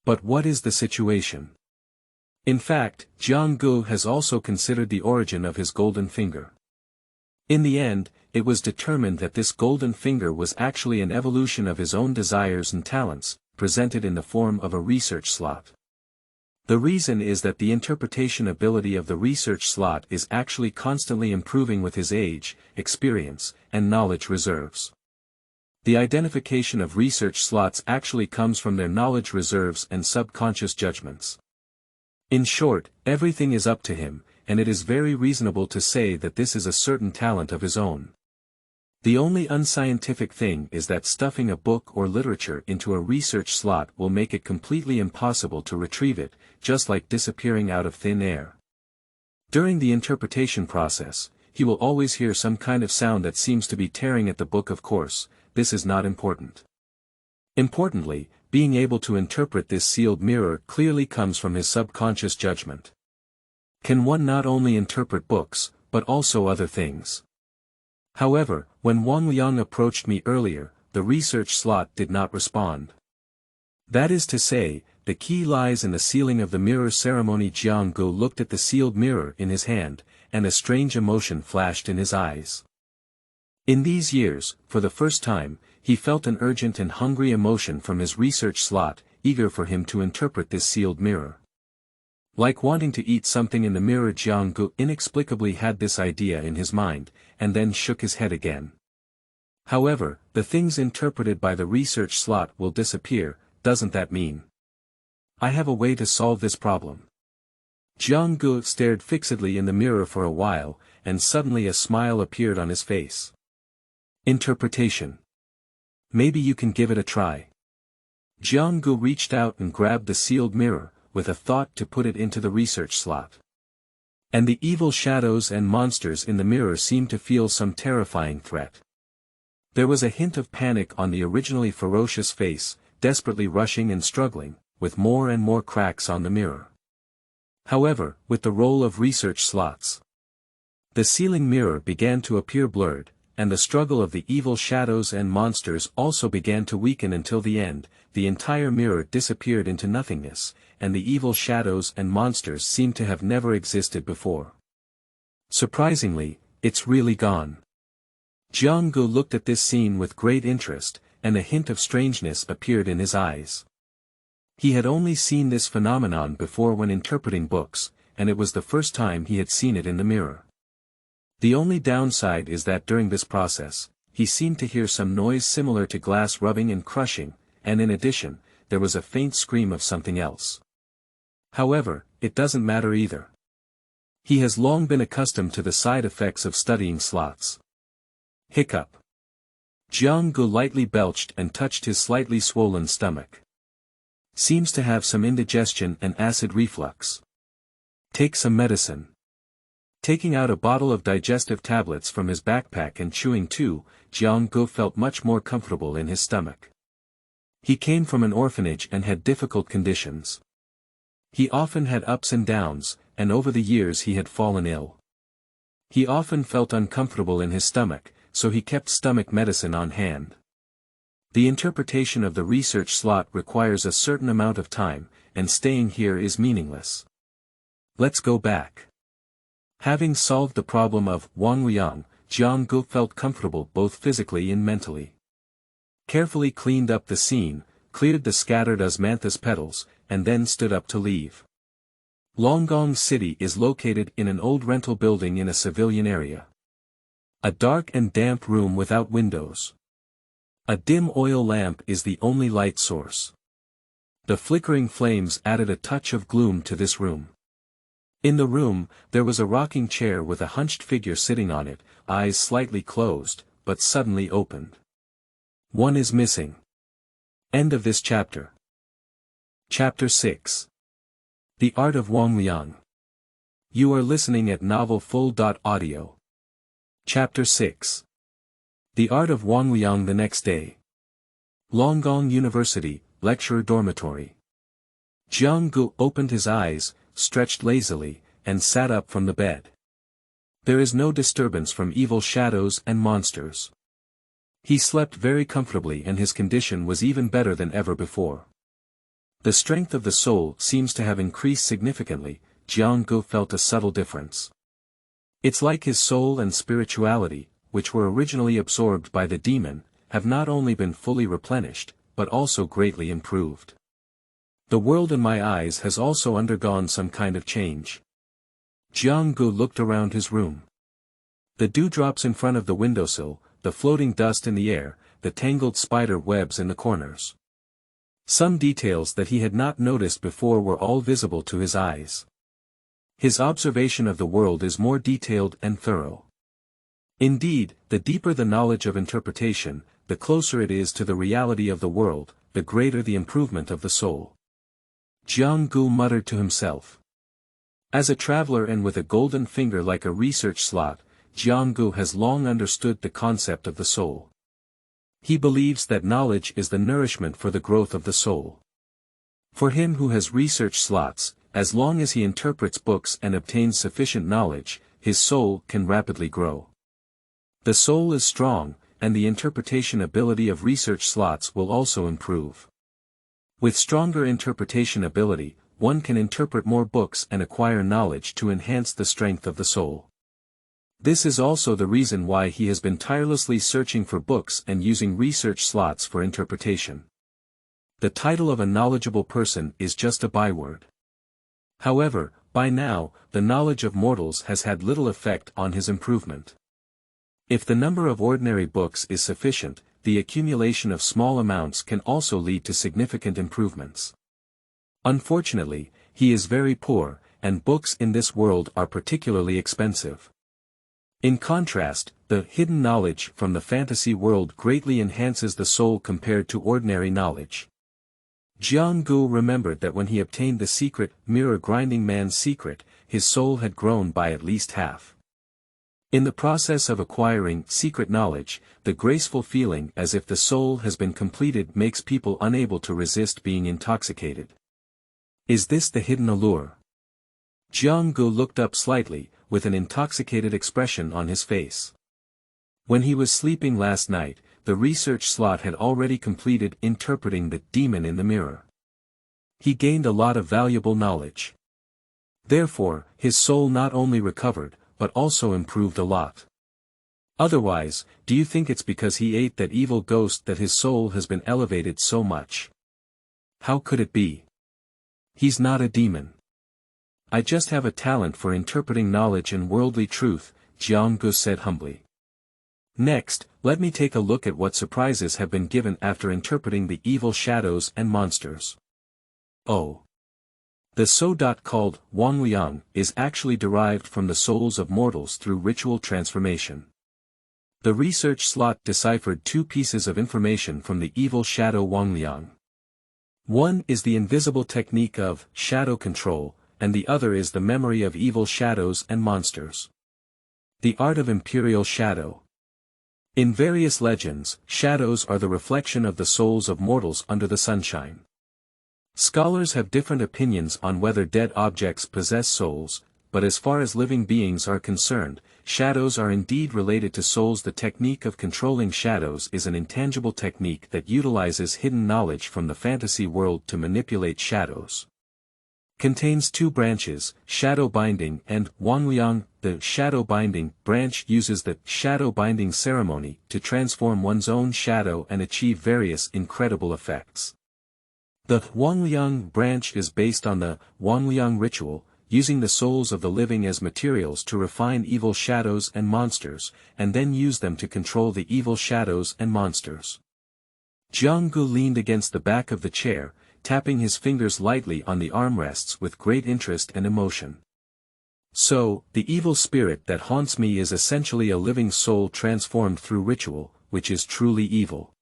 A: But what is the situation? In fact, Jianggu has also considered the origin of his golden finger. In the end, it was determined that this golden finger was actually an evolution of his own desires and talents, presented in the form of a research slot. The reason is that the interpretation ability of the research slot is actually constantly improving with his age, experience, and knowledge reserves. The identification of research slots actually comes from their knowledge reserves and subconscious judgments. In short, everything is up to him, and it is very reasonable to say that this is a certain talent of his own. The only unscientific thing is that stuffing a book or literature into a research slot will make it completely impossible to retrieve it, just like disappearing out of thin air. During the interpretation process, he will always hear some kind of sound that seems to be tearing at the book. Of course, this is not important. Importantly, being able to interpret this sealed mirror clearly comes from his subconscious judgment. Can one not only interpret books, but also other things? However, when Wangliang approached me earlier, the research slot did not respond. That is to say, the key lies in the sealing of the mirror ceremony. Jianggu looked at the sealed mirror in his hand, and a strange emotion flashed in his eyes. In these years, for the first time, he felt an urgent and hungry emotion from his research slot, eager for him to interpret this sealed mirror. Like wanting to eat something in the mirror, Jianggu inexplicably had this idea in his mind, and then shook his head again. However, the things interpreted by the research slot will disappear, doesn't that mean? I have a way to solve this problem. Jianggu stared fixedly in the mirror for a while, and suddenly a smile appeared on his face. Interpretation. Maybe you can give it a try. Jianggu reached out and grabbed the sealed mirror, with a thought to put it into the research slot. And the evil shadows and monsters in the mirror seemed to feel some terrifying threat. There was a hint of panic on the originally ferocious face, desperately rushing and struggling, with more and more cracks on the mirror. However, with the roll of research slots, the sealing mirror began to appear blurred, and the struggle of the evil shadows and monsters also began to weaken until the end, the entire mirror disappeared into nothingness, and the evil shadows and monsters seemed to have never existed before. Surprisingly, it's really gone. Jianggu looked at this scene with great interest, and a hint of strangeness appeared in his eyes. He had only seen this phenomenon before when interpreting books, and it was the first time he had seen it in the mirror. The only downside is that during this process, he seemed to hear some noise similar to glass rubbing and crushing, and in addition, there was a faint scream of something else. However, it doesn't matter either. He has long been accustomed to the side effects of studying slots. Hiccup. Jianggu lightly belched and touched his slightly swollen stomach. Seems to have some indigestion and acid reflux. Take some medicine. Taking out a bottle of digestive tablets from his backpack and chewing two, Jianggu felt much more comfortable in his stomach. He came from an orphanage and had difficult conditions. He often had ups and downs, and over the years he had fallen ill. He often felt uncomfortable in his stomach, so he kept stomach medicine on hand. The interpretation of the research slot requires a certain amount of time, and staying here is meaningless. Let's go back. Having solved the problem of Wangliang, Jianggu felt comfortable both physically and mentally. Carefully cleaned up the scene, cleared the scattered osmanthus petals, and then stood up to leave. Longgong City is located in an old rental building in a civilian area. A dark and damp room without windows. A dim oil lamp is the only light source. The flickering flames added a touch of gloom to this room. In the room, there was a rocking chair with a hunched figure sitting on it, eyes slightly closed, but suddenly opened. One is missing. End of this chapter. Chapter 6. The Art of Wangliang. You are listening at novelfull.audio. Chapter 6. The Art of Wangliang. The next day. Longgong University, Lecturer Dormitory. Jiang Gu opened his eyes, stretched lazily, and sat up from the bed. There is no disturbance from evil shadows and monsters. He slept very comfortably and his condition was even better than ever before. The strength of the soul seems to have increased significantly. Jiang Gu felt a subtle difference. It's like his soul and spirituality, which were originally absorbed by the demon, have not only been fully replenished, but also greatly improved. The world in my eyes has also undergone some kind of change. Jiang Gu looked around his room. The dewdrops in front of the windowsill, the floating dust in the air, the tangled spider webs in the corners. Some details that he had not noticed before were all visible to his eyes. His observation of the world is more detailed and thorough. Indeed, the deeper the knowledge of interpretation, the closer it is to the reality of the world, the greater the improvement of the soul. Jiang Gu muttered to himself. As a traveler and with a golden finger like a research slot, Jiang Gu has long understood the concept of the soul. He believes that knowledge is the nourishment for the growth of the soul. For him who has research slots, as long as he interprets books and obtains sufficient knowledge, his soul can rapidly grow. The soul is strong, and the interpretation ability of research slots will also improve. With stronger interpretation ability, one can interpret more books and acquire knowledge to enhance the strength of the soul. This is also the reason why he has been tirelessly searching for books and using research slots for interpretation. The title of a knowledgeable person is just a byword. However, by now, the knowledge of mortals has had little effect on his improvement. If the number of ordinary books is sufficient, the accumulation of small amounts can also lead to significant improvements. Unfortunately, he is very poor, and books in this world are particularly expensive. In contrast, the hidden knowledge from the fantasy world greatly enhances the soul compared to ordinary knowledge. Jiang Gu remembered that when he obtained the secret mirror-grinding man's secret, his soul had grown by at least half. In the process of acquiring secret knowledge, the graceful feeling as if the soul has been completed makes people unable to resist being intoxicated. Is this the hidden allure? Jiang Gu looked up slightly, with an intoxicated expression on his face. When he was sleeping last night, the research slot had already completed interpreting the demon in the mirror. He gained a lot of valuable knowledge. Therefore, his soul not only recovered, but also improved a lot. Otherwise, do you think it's because he ate that evil ghost that his soul has been elevated so much? How could it be? He's not a demon. I just have a talent for interpreting knowledge and worldly truth, Jiang Gu said humbly. Next, let me take a look at what surprises have been given after interpreting the evil shadows and monsters. Oh. The so-dot called Wangliang is actually derived from the souls of mortals through ritual transformation. The research slot deciphered two pieces of information from the evil shadow Wangliang. One is the invisible technique of shadow control, and the other is the memory of evil shadows and monsters. The art of imperial shadow. In various legends, shadows are the reflection of the souls of mortals under the sunshine. Scholars have different opinions on whether dead objects possess souls, but as far as living beings are concerned, shadows are indeed related to souls. The technique of controlling shadows is an intangible technique that utilizes hidden knowledge from the fantasy world to manipulate shadows. Contains two branches, shadow binding and Wangliang. The shadow binding branch uses the shadow binding ceremony to transform one's own shadow and achieve various incredible effects. The Wangliang branch is based on the Wangliang ritual, using the souls of the living as materials to refine evil shadows and monsters, and then use them to control the evil shadows and monsters. Jiang Gu leaned against the back of the chair, tapping his fingers lightly on the armrests with great interest and emotion. So, the evil spirit that haunts me is essentially a living soul transformed through ritual, which is truly evil.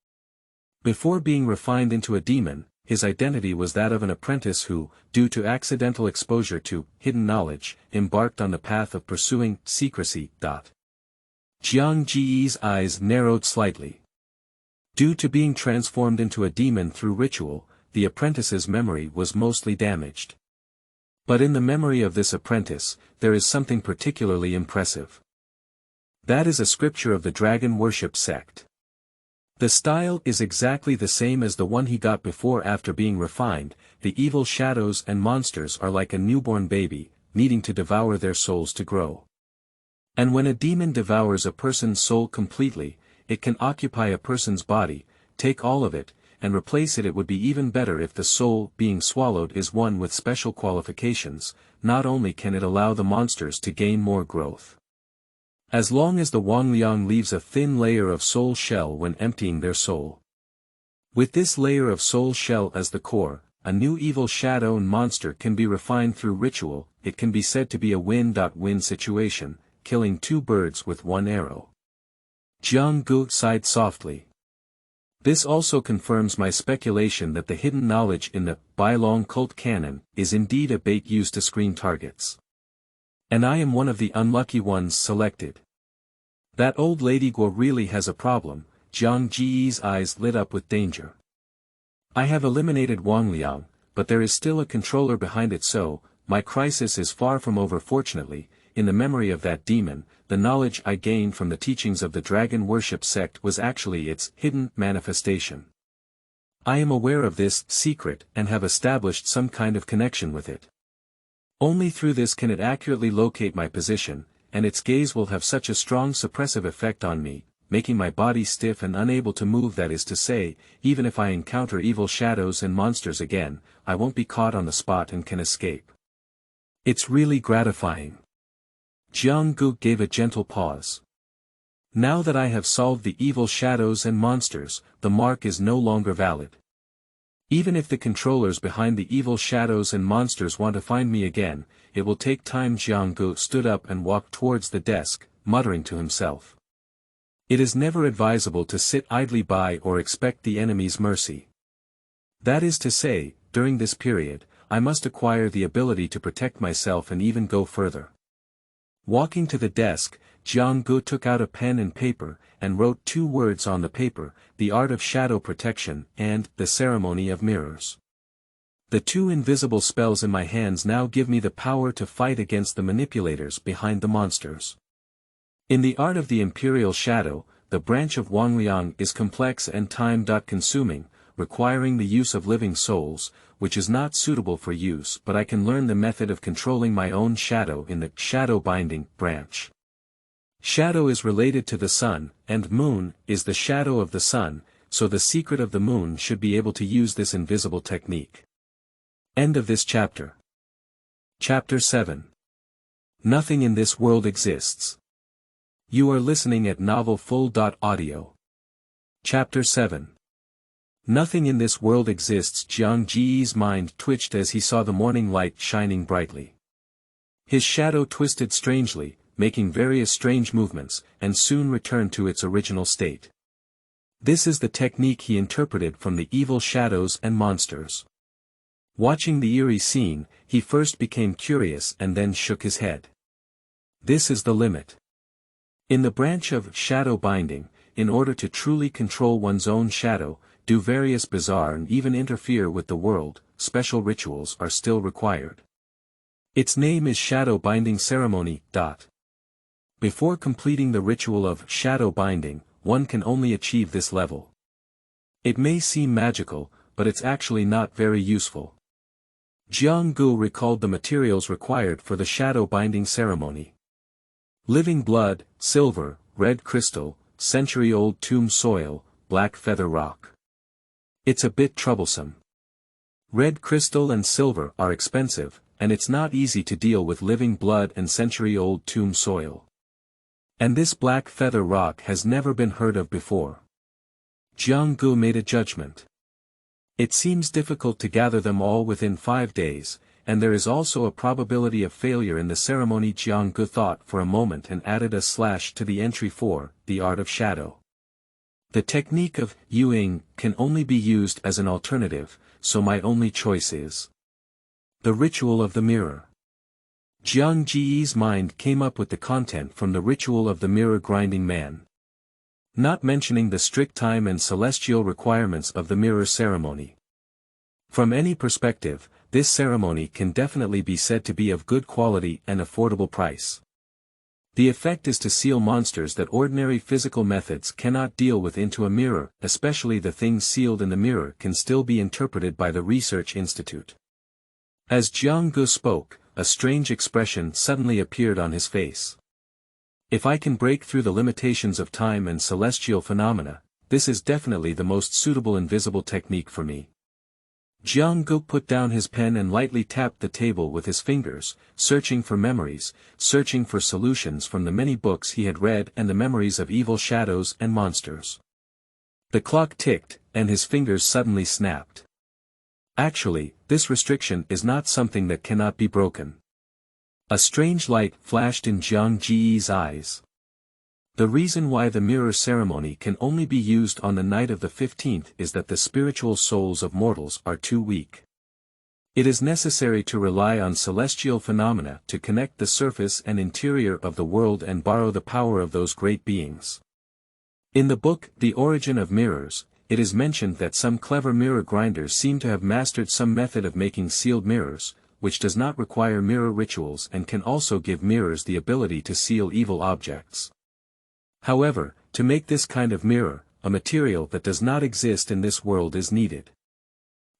A: Before being refined into a demon, his identity was that of an apprentice who, due to accidental exposure to hidden knowledge, embarked on the path of pursuing secrecy. Jiang Ji's eyes narrowed slightly. Due to being transformed into a demon through ritual, the apprentice's memory was mostly damaged. But in the memory of this apprentice, there is something particularly impressive. That is a scripture of the dragon worship sect. The style is exactly the same as the one he got before. After being refined, the evil shadows and monsters are like a newborn baby, needing to devour their souls to grow. And when a demon devours a person's soul completely, it can occupy a person's body, take all of it, and replace it. It would be even better if the soul being swallowed is one with special qualifications. Not only can it allow the monsters to gain more growth, as long as the Wangliang leaves a thin layer of soul shell when emptying their soul. With this layer of soul shell as the core, a new evil shadow and monster can be refined through ritual. It can be said to be a win-win situation, killing two birds with one arrow. Jiang Gu sighed softly. This also confirms my speculation that the hidden knowledge in the Bailong cult canon is indeed a bait used to screen targets. And I am one of the unlucky ones selected. That old lady Guo really has a problem. Jiang Ji's eyes lit up with danger. I have eliminated Wangliang, but there is still a controller behind it, so my crisis is far from over. Fortunately, in the memory of that demon, the knowledge I gained from the teachings of the dragon worship sect was actually its hidden manifestation. I am aware of this secret and have established some kind of connection with it. Only through this can it accurately locate my position, and its gaze will have such a strong suppressive effect on me, making my body stiff and unable to move. That is to say, even if I encounter evil shadows and monsters again, I won't be caught on the spot and can escape. It's really gratifying. Jiang Gu gave a gentle pause. Now that I have solved the evil shadows and monsters, the mark is no longer valid. Even if the controllers behind the evil shadows and monsters want to find me again, it will take time. Jiang Gu stood up and walked towards the desk, muttering to himself. It is never advisable to sit idly by or expect the enemy's mercy. That is to say, during this period, I must acquire the ability to protect myself and even go further. Walking to the desk, Jiang Gu took out a pen and paper, and wrote two words on the paper: the art of shadow protection, and the ceremony of mirrors. The two invisible spells in my hands now give me the power to fight against the manipulators behind the monsters. In the art of the imperial shadow, the branch of Wangliang is complex and time-consuming, requiring the use of living souls, which is not suitable for use, but I can learn the method of controlling my own shadow in the shadow binding branch. Shadow is related to the sun, and moon is the shadow of the sun, so the secret of the moon should be able to use this invisible technique. End of this chapter. Chapter 7. Nothing in this world exists. You are listening at novelfull.audio. Chapter 7. Nothing in this world exists. Jiang Ji's mind twitched as he saw the morning light shining brightly. His shadow twisted strangely, making various strange movements, and soon returned to its original state. This is the technique he interpreted from the evil shadows and monsters. Watching the eerie scene, he first became curious and then shook his head. This is the limit. In the branch of shadow binding, in order to truly control one's own shadow, do various bizarre and even interfere with the world, special rituals are still required. Its name is shadow binding ceremony. Before completing the ritual of shadow binding, one can only achieve this level. It may seem magical, but it's actually not very useful. Jiang Gu recalled the materials required for the shadow binding ceremony. Living blood, silver, red crystal, century-old tomb soil, black feather rock. It's a bit troublesome. Red crystal and silver are expensive, and it's not easy to deal with living blood and century-old tomb soil. And this black feather rock has never been heard of before. Jiang Gu made a judgment. It seems difficult to gather them all within 5 days, and there is also a probability of failure in the ceremony. Jiang Gu thought for a moment and added a slash to the entry for the art of shadow. The technique of Yuing can only be used as an alternative, so my only choice is the ritual of the mirror. Jiang Ji's mind came up with the content from the ritual of the mirror grinding man. Not mentioning the strict time and celestial requirements of the mirror ceremony. From any perspective, this ceremony can definitely be said to be of good quality and affordable price. The effect is to seal monsters that ordinary physical methods cannot deal with into a mirror, especially the things sealed in the mirror can still be interpreted by the Research Institute. As Jiang Gu spoke, a strange expression suddenly appeared on his face. If I can break through the limitations of time and celestial phenomena, this is definitely the most suitable invisible technique for me. Jiang Gu put down his pen and lightly tapped the table with his fingers, searching for memories, searching for solutions from the many books he had read and the memories of evil shadows and monsters. The clock ticked, and his fingers suddenly snapped. Actually, this restriction is not something that cannot be broken. A strange light flashed in Jiang Ji's eyes. The reason why the mirror ceremony can only be used on the night of the 15th is that the spiritual souls of mortals are too weak. It is necessary to rely on celestial phenomena to connect the surface and interior of the world and borrow the power of those great beings. In the book, The Origin of Mirrors, it is mentioned that some clever mirror grinders seem to have mastered some method of making sealed mirrors, which does not require mirror rituals and can also give mirrors the ability to seal evil objects. However, to make this kind of mirror, a material that does not exist in this world is needed.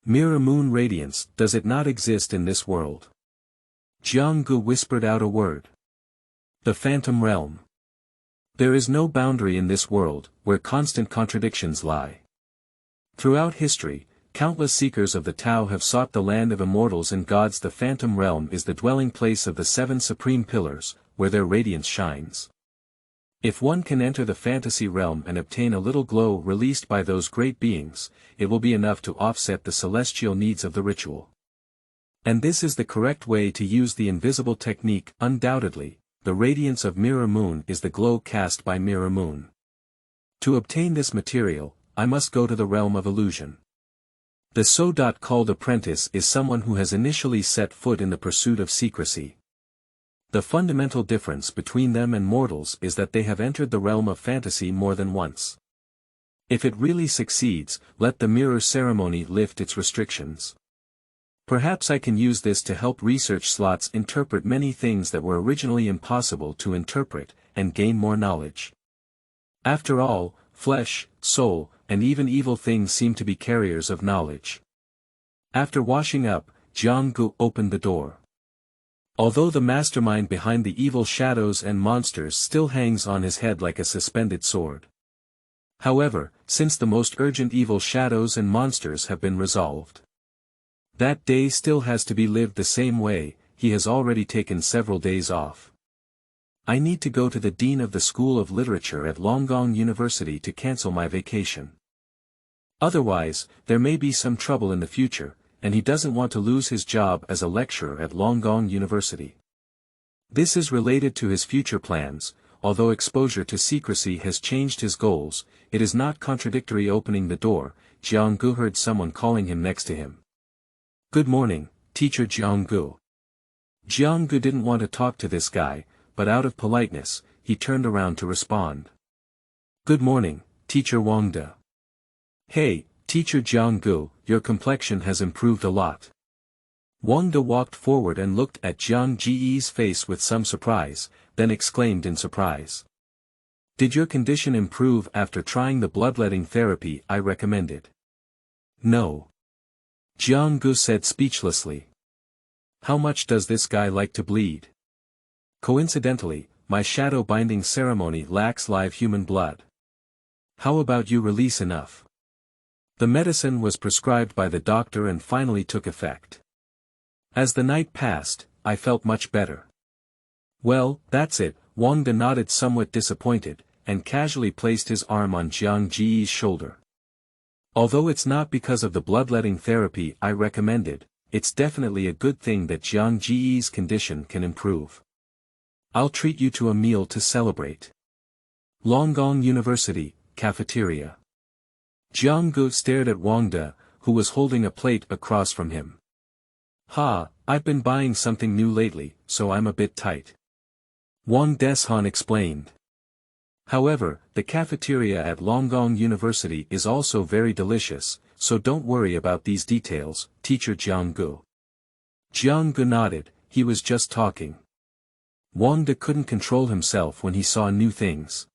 A: Mirror moon radiance, does it not exist in this world? Jiang Gu whispered out a word. The phantom realm. There is no boundary in this world, where constant contradictions lie. Throughout history, countless seekers of the Tao have sought the land of immortals and gods. The phantom realm is the dwelling place of the seven supreme pillars, where their radiance shines. If one can enter the fantasy realm and obtain a little glow released by those great beings, it will be enough to offset the celestial needs of the ritual. And this is the correct way to use the invisible technique. Undoubtedly, the radiance of Mirror Moon is the glow cast by Mirror Moon. To obtain this material, I must go to the realm of illusion. The so-called apprentice is someone who has initially set foot in the pursuit of secrecy. The fundamental difference between them and mortals is that they have entered the realm of fantasy more than once. If it really succeeds, let the mirror ceremony lift its restrictions. Perhaps I can use this to help research slots interpret many things that were originally impossible to interpret, and gain more knowledge. After all, flesh, soul, and even evil things seem to be carriers of knowledge. After washing up, Jiang Gu opened the door. Although the mastermind behind the evil shadows and monsters still hangs on his head like a suspended sword. However, since the most urgent evil shadows and monsters have been resolved, that day still has to be lived the same way. He has already taken several days off. I need to go to the Dean of the School of Literature at Wangliang University to cancel my vacation. Otherwise, there may be some trouble in the future, and he doesn't want to lose his job as a lecturer at Wangliang University. This is related to his future plans. Although exposure to secrecy has changed his goals, it is not contradictory. Opening the door, Jiang Gu heard someone calling him next to him. Good morning, Teacher Jiang Gu. Jiang Gu didn't want to talk to this guy, but out of politeness, he turned around to respond. Good morning, Teacher Wang De. Hey, Teacher Jiang Gu, your complexion has improved a lot. Wang De walked forward and looked at Jiang Ji's face with some surprise, then exclaimed in surprise. Did your condition improve after trying the bloodletting therapy I recommended? No. Jiang Gu said speechlessly. How much does this guy like to bleed? Coincidentally, my shadow binding ceremony lacks live human blood. How about you release enough? The medicine was prescribed by the doctor and finally took effect. As the night passed, I felt much better. Well, that's it. Wang De nodded somewhat disappointed, and casually placed his arm on Jiang Ji's shoulder. Although it's not because of the bloodletting therapy I recommended, it's definitely a good thing that Jiang Ji's condition can improve. I'll treat you to a meal to celebrate. Wangliang University, cafeteria. Jiang Gu stared at Wang De, who was holding a plate across from him. I've been buying something new lately, so I'm a bit tight. Wang Deshan explained. However, the cafeteria at Wangliang University is also very delicious, so don't worry about these details, Teacher Jianggu. Jianggu nodded, he was just talking. Wangda couldn't control himself when he saw new things.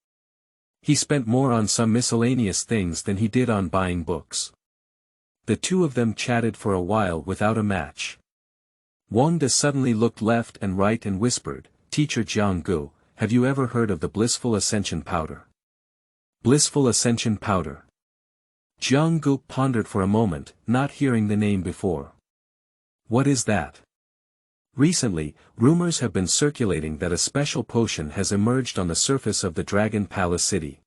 A: He spent more on some miscellaneous things than he did on buying books. The two of them chatted for a while without a match. Wangda suddenly looked left and right and whispered, Teacher Jianggu, have you ever heard of the blissful ascension powder? Blissful ascension powder. Jianggu pondered for a moment, not hearing the name before. What is that? Recently, rumors have been circulating that a special potion has emerged on the surface of the Dragon Palace city.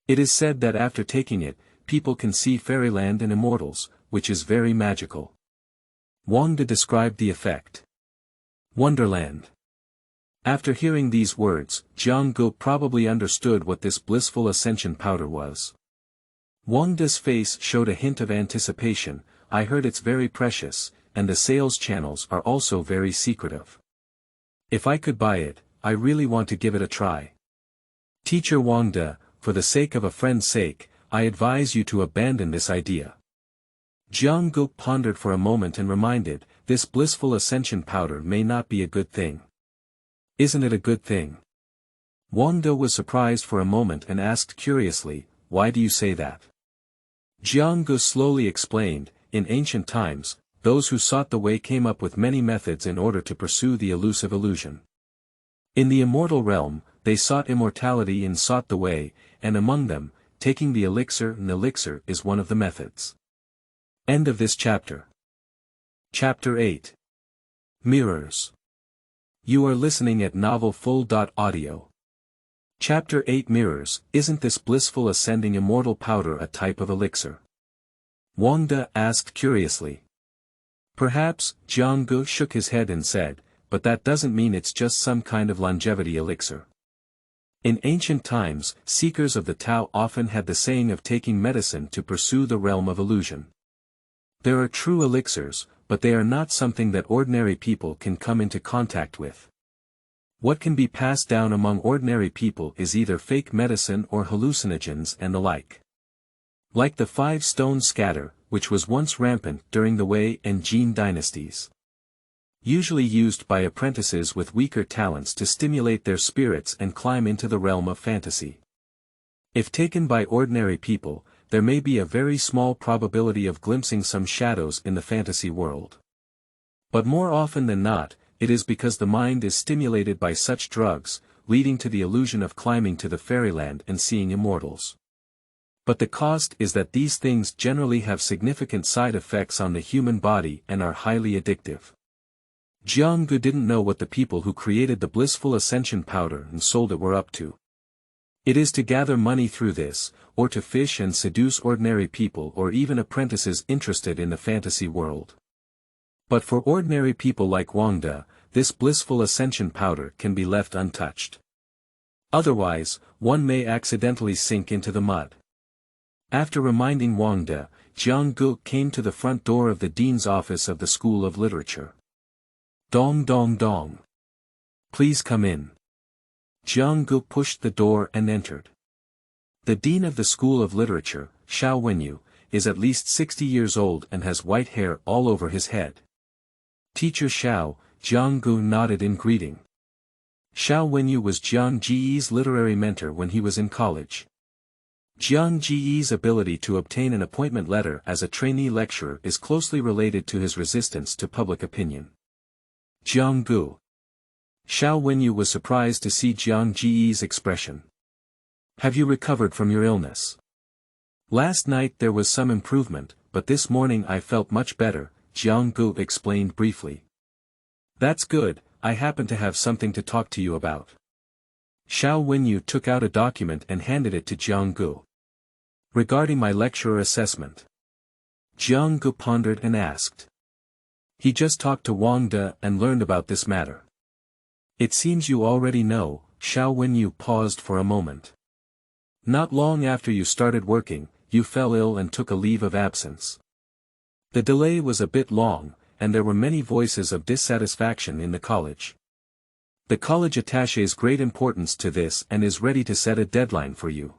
A: It is said that after taking it, people can see fairyland and immortals, which is very magical. Wangda described the effect. Wonderland. After hearing these words, Jianggu probably understood what this blissful ascension powder was. Wangda's face showed a hint of anticipation. I heard it's very precious, and the sales channels are also very secretive. If I could buy it, I really want to give it a try. Teacher Wangda, for the sake of a friend's sake, I advise you to abandon this idea. Jianggu pondered for a moment and reminded, this blissful ascension powder may not be a good thing. Isn't it a good thing? Wangda was surprised for a moment and asked curiously, why do you say that? Jianggu slowly explained, in ancient times, those who sought the way came up with many methods in order to pursue the elusive illusion. In the immortal realm, they sought immortality and sought the way, and among them, taking the elixir and elixir is one of the methods. End of this chapter. Chapter 8. Mirrors. You are listening at novelfull.audio. Chapter 8 Mirrors. Isn't this blissful ascending immortal powder a type of elixir? Wangda asked curiously. Perhaps, Jianggu shook his head and said, but that doesn't mean it's just some kind of longevity elixir. In ancient times, seekers of the Tao often had the saying of taking medicine to pursue the realm of illusion. There are true elixirs, but they are not something that ordinary people can come into contact with. What can be passed down among ordinary people is either fake medicine or hallucinogens and the like. Like the 5-stone scatter, which was once rampant during the Wei and Jin dynasties. Usually used by apprentices with weaker talents to stimulate their spirits and climb into the realm of fantasy. If taken by ordinary people, there may be a very small probability of glimpsing some shadows in the fantasy world. But more often than not, it is because the mind is stimulated by such drugs, leading to the illusion of climbing to the fairyland and seeing immortals. But the cost is that these things generally have significant side effects on the human body and are highly addictive. Jianggu didn't know what the people who created the blissful ascension powder and sold it were up to. It is to gather money through this, or to fish and seduce ordinary people or even apprentices interested in the fantasy world. But for ordinary people like Wangda, this blissful ascension powder can be left untouched. Otherwise, one may accidentally sink into the mud. After reminding Wangda, Jianggu came to the front door of the dean's office of the School of Literature. Dong dong dong. Please come in. Jianggu pushed the door and entered. The dean of the School of Literature, Xiao Wenyu, is at least 60 years old and has white hair all over his head. Teacher Xiao, Jianggu nodded in greeting. Xiao Wenyu was Jiang Jiyi's literary mentor when he was in college. Jiang Jiyi's ability to obtain an appointment letter as a trainee lecturer is closely related to his resistance to public opinion. Jianggu. Xiao Wenyu was surprised to see Jiang Jiyi's expression. Have you recovered from your illness? Last night there was some improvement, but this morning I felt much better, Jianggu explained briefly. That's good, I happen to have something to talk to you about. Xiao Wenyu took out a document and handed it to Jianggu. Regarding my lecturer assessment. Jianggu pondered and asked. He just talked to Wangda and learned about this matter. It seems you already know, Xiao Wenyu paused for a moment. Not long after you started working, you fell ill and took a leave of absence. The delay was a bit long, and there were many voices of dissatisfaction in the college. The college attaches great importance to this and is ready to set a deadline for you.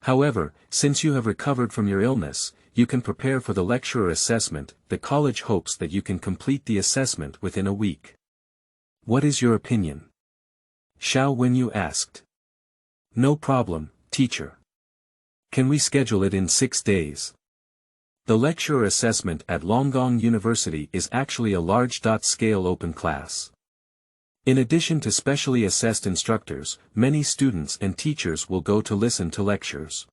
A: However, since you have recovered from your illness, you can prepare for the lecturer assessment. The college hopes that you can complete the assessment within a week. What is your opinion? Xiao Wenyu asked. No problem, teacher. Can we schedule it in 6 days? The lecturer assessment at Wangliang University is actually a large-scale open class. In addition to specially assessed instructors, many students and teachers will go to listen to lectures.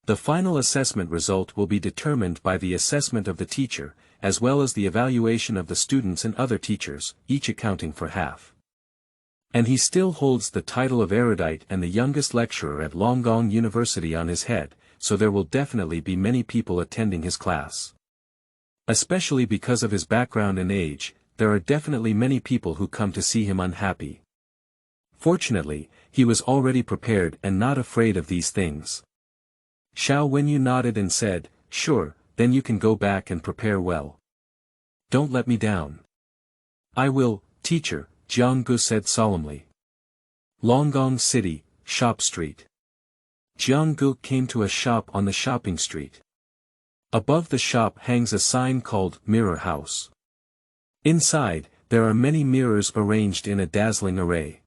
A: The final assessment result will be determined by the assessment of the teacher, as well as the evaluation of the students and other teachers, each accounting for half. And he still holds the title of erudite and the youngest lecturer at Wangliang University on his head, so there will definitely be many people attending his class. Especially because of his background and age, there are definitely many people who come to see him unhappy. Fortunately, he was already prepared and not afraid of these things. Xiao Wenyu nodded and said, sure, then you can go back and prepare well. Don't let me down. I will, teacher, Jianggu said solemnly. Wangliang City, Shop Street. Jianggu came to a shop on the shopping street. Above the shop hangs a sign called Mirror House. Inside, there are many mirrors arranged in a dazzling array.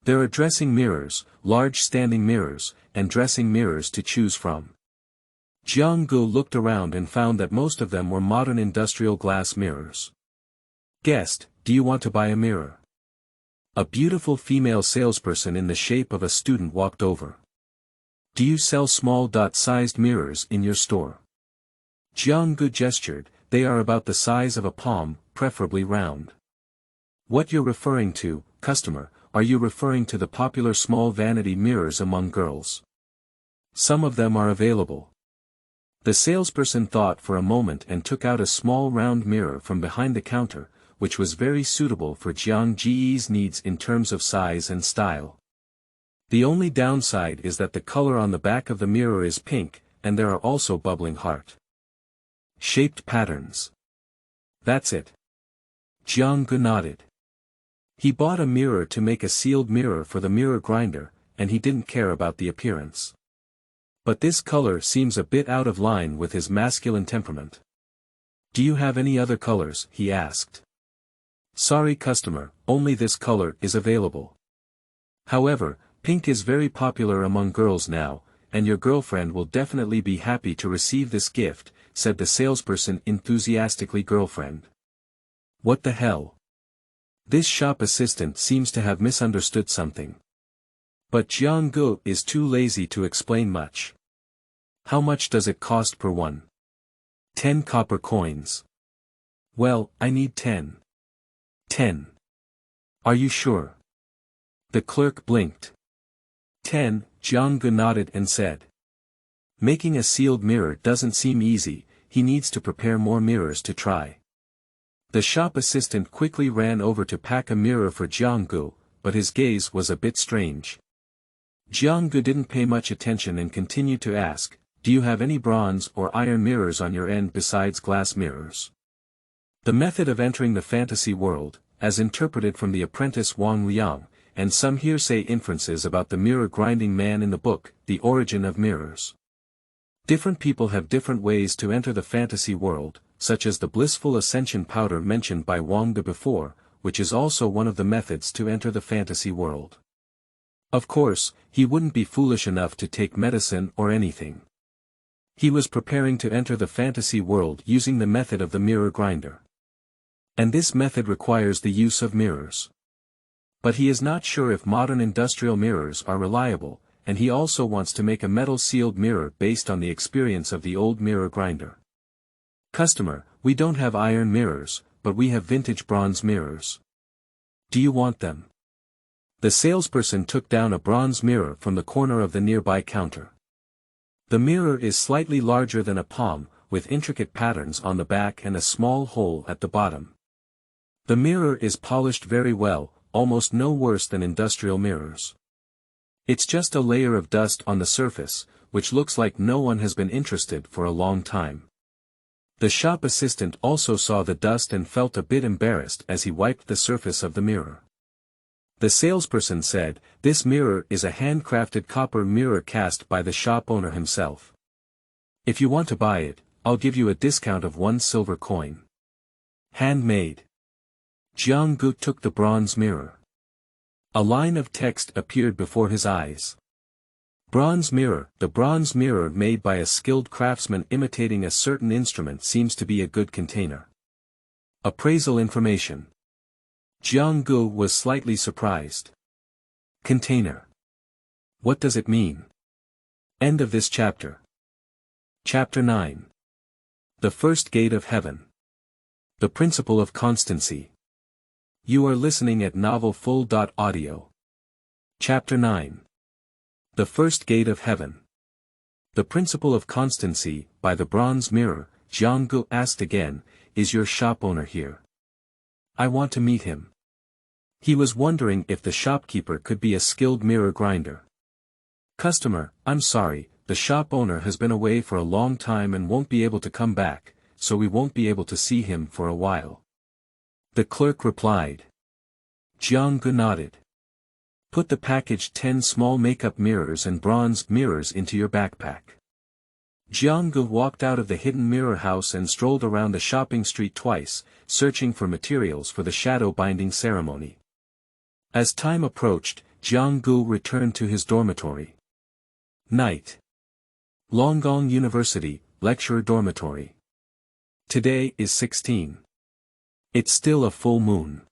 A: There are dressing mirrors, large standing mirrors, and dressing mirrors to choose from. Jianggu looked around and found that most of them were modern industrial glass mirrors. Guest, do you want to buy a mirror? A beautiful female salesperson in the shape of a student walked over. Do you sell small-sized mirrors in your store? Jianggu gestured. They are about the size of a palm, preferably round. What you're referring to, customer, are you referring to the popular small vanity mirrors among girls? Some of them are available. The salesperson thought for a moment and took out a small round mirror from behind the counter, which was very suitable for Jiang Ji's needs in terms of size and style. The only downside is that the color on the back of the mirror is pink, and there are also bubbling heart-shaped patterns. That's it. Jianggu nodded. He bought a mirror to make a sealed mirror for the mirror grinder, and he didn't care about the appearance. But this color seems a bit out of line with his masculine temperament. Do you have any other colors? He asked. Sorry customer, only this color is available. However, pink is very popular among girls now, and your girlfriend will definitely be happy to receive this gift, said the salesperson enthusiastically. Girlfriend? What the hell? This shop assistant seems to have misunderstood something. But Jianggu is too lazy to explain much. How much does it cost per one? 10 copper coins. Well, I need 10. 10. Are you sure? The clerk blinked. 10, Jianggu nodded and said. Making a sealed mirror doesn't seem easy, he needs to prepare more mirrors to try. The shop assistant quickly ran over to pack a mirror for Jianggu, but his gaze was a bit strange. Jianggu didn't pay much attention and continued to ask, do you have any bronze or iron mirrors on your end besides glass mirrors? The method of entering the fantasy world, as interpreted from the apprentice Wangliang, and some hearsay inferences about the mirror-grinding man in the book, The Origin of Mirrors. Different people have different ways to enter the fantasy world, such as the blissful ascension powder mentioned by Wangde before, which is also one of the methods to enter the fantasy world. Of course, he wouldn't be foolish enough to take medicine or anything. He was preparing to enter the fantasy world using the method of the mirror grinder. And this method requires the use of mirrors. But he is not sure if modern industrial mirrors are reliable, and he also wants to make a metal-sealed mirror based on the experience of the old mirror grinder. Customer, we don't have iron mirrors, but we have vintage bronze mirrors. Do you want them? The salesperson took down a bronze mirror from the corner of the nearby counter. The mirror is slightly larger than a palm, with intricate patterns on the back and a small hole at the bottom. The mirror is polished very well, almost no worse than industrial mirrors. It's just a layer of dust on the surface, which looks like no one has been interested for a long time. The shop assistant also saw the dust and felt a bit embarrassed as he wiped the surface of the mirror. The salesperson said, "This mirror is a handcrafted copper mirror cast by the shop owner himself. If you want to buy it, I'll give you a discount of 1 silver coin. Handmade." Jiang Gu took the bronze mirror. A line of text appeared before his eyes. Bronze mirror. The bronze mirror made by a skilled craftsman imitating a certain instrument seems to be a good container. Appraisal information. Jiang Gu was slightly surprised. Container. What does it mean? End of this chapter. Chapter 9. The First Gate of Heaven. The Principle of Constancy. You are listening at novelfull.audio. Chapter 9. The First Gate of Heaven. The Principle of Constancy. By the bronze mirror, Jiang Gu asked again, "Is your shop owner here? I want to meet him." He was wondering if the shopkeeper could be a skilled mirror grinder. "Customer, I'm sorry, the shop owner has been away for a long time and won't be able to come back, so we won't be able to see him for a while." The clerk replied. Jiang Gu nodded. "Put the package 10 small makeup mirrors and bronze mirrors into your backpack." Jiang Gu walked out of the hidden mirror house and strolled around the shopping street twice, searching for materials for the shadow binding ceremony. As time approached, Jiang Gu returned to his dormitory. Night. Longgang University, Lecturer Dormitory. Today is 16. It's still a full moon.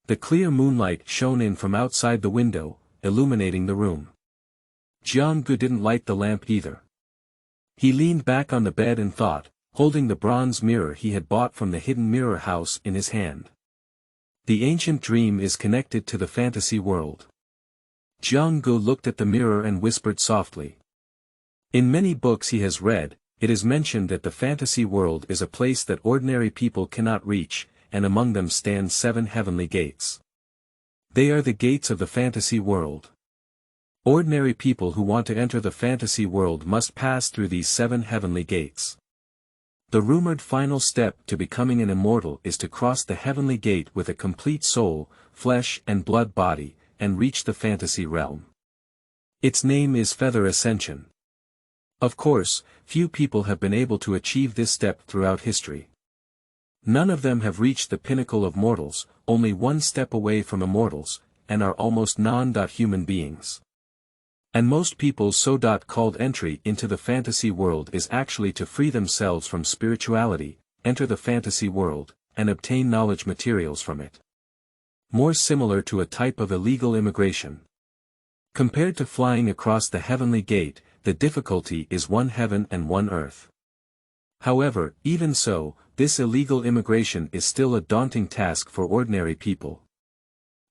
A: The clear moonlight shone in from outside the window, illuminating the room. Jiang Gu didn't light the lamp either. He leaned back on the bed and thought, holding the bronze mirror he had bought from the hidden mirror house in his hand. The ancient dream is connected to the fantasy world. Jiang Gu looked at the mirror and whispered softly. In many books he has read, it is mentioned that the fantasy world is a place that ordinary people cannot reach, and among them stand 7 heavenly gates. They are the gates of the fantasy world. Ordinary people who want to enter the fantasy world must pass through these 7 heavenly gates. The rumored final step to becoming an immortal is to cross the heavenly gate with a complete soul, flesh and blood body, and reach the fantasy realm. Its name is Feather Ascension. Of course, few people have been able to achieve this step throughout history. None of them have reached the pinnacle of mortals, only one step away from immortals, and are almost non-human beings. And most people's so-called entry into the fantasy world is actually to free themselves from spirituality, enter the fantasy world, and obtain knowledge materials from it. More similar to a type of illegal immigration. Compared to flying across the heavenly gate, the difficulty is 1 heaven and 1 earth. However, even so, this illegal immigration is still a daunting task for ordinary people.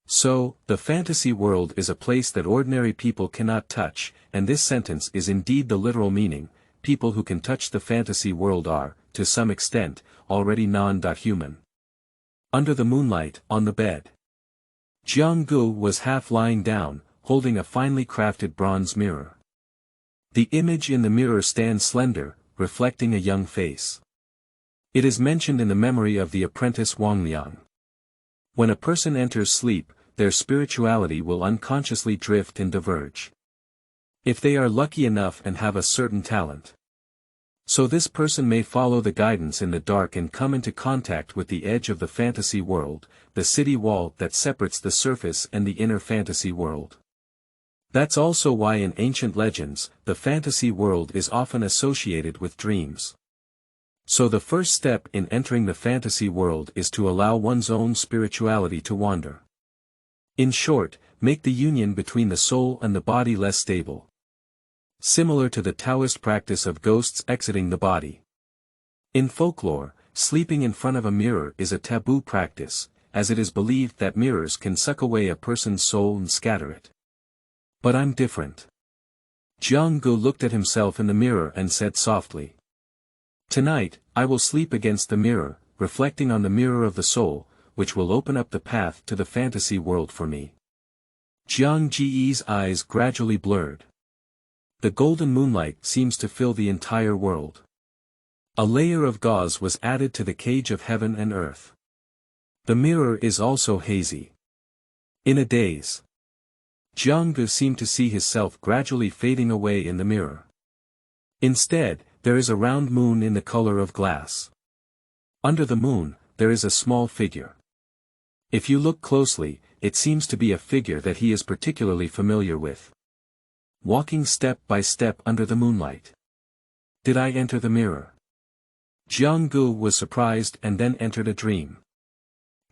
A: So, the fantasy world is a place that ordinary people cannot touch, and this sentence is indeed the literal meaning. People who can touch the fantasy world are, to some extent, already non-human. Under the moonlight, on the bed. Jiang Gu was half lying down, holding a finely crafted bronze mirror. The image in the mirror stands slender, reflecting a young face. It is mentioned in the memory of the apprentice Wangliang. When a person enters sleep, their spirituality will unconsciously drift and diverge. If they are lucky enough and have a certain talent. So this person may follow the guidance in the dark and come into contact with the edge of the fantasy world, the city wall that separates the surface and the inner fantasy world. That's also why in ancient legends, the fantasy world is often associated with dreams. So the first step in entering the fantasy world is to allow one's own spirituality to wander. In short, make the union between the soul and the body less stable. Similar to the Taoist practice of ghosts exiting the body. In folklore, sleeping in front of a mirror is a taboo practice, as it is believed that mirrors can suck away a person's soul and scatter it. But I'm different. Jiang Gu looked at himself in the mirror and said softly. Tonight, I will sleep against the mirror, reflecting on the mirror of the soul, which will open up the path to the fantasy world for me. Jiang Ji's eyes gradually blurred. The golden moonlight seems to fill the entire world. A layer of gauze was added to the cage of heaven and earth. The mirror is also hazy. In a daze, Jiang seemed to see himself gradually fading away in the mirror. Instead, there is a round moon in the color of glass. Under the moon, there is a small figure. If you look closely, it seems to be a figure that he is particularly familiar with. Walking step by step under the moonlight. Did I enter the mirror? Jiang was surprised and then entered a dream.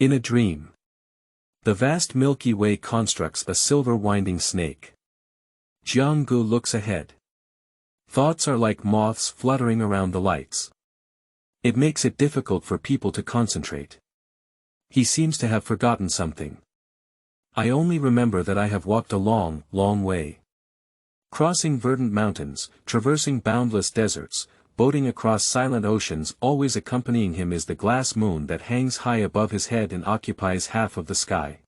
A: In a dream, the vast Milky Way constructs a silver winding snake. Jiang looks ahead. Thoughts are like moths fluttering around the lights. It makes it difficult for people to concentrate. He seems to have forgotten something. I only remember that I have walked a long, long way. Crossing verdant mountains, traversing boundless deserts, boating across silent oceans, always accompanying him is the glass moon that hangs high above his head and occupies half of the sky.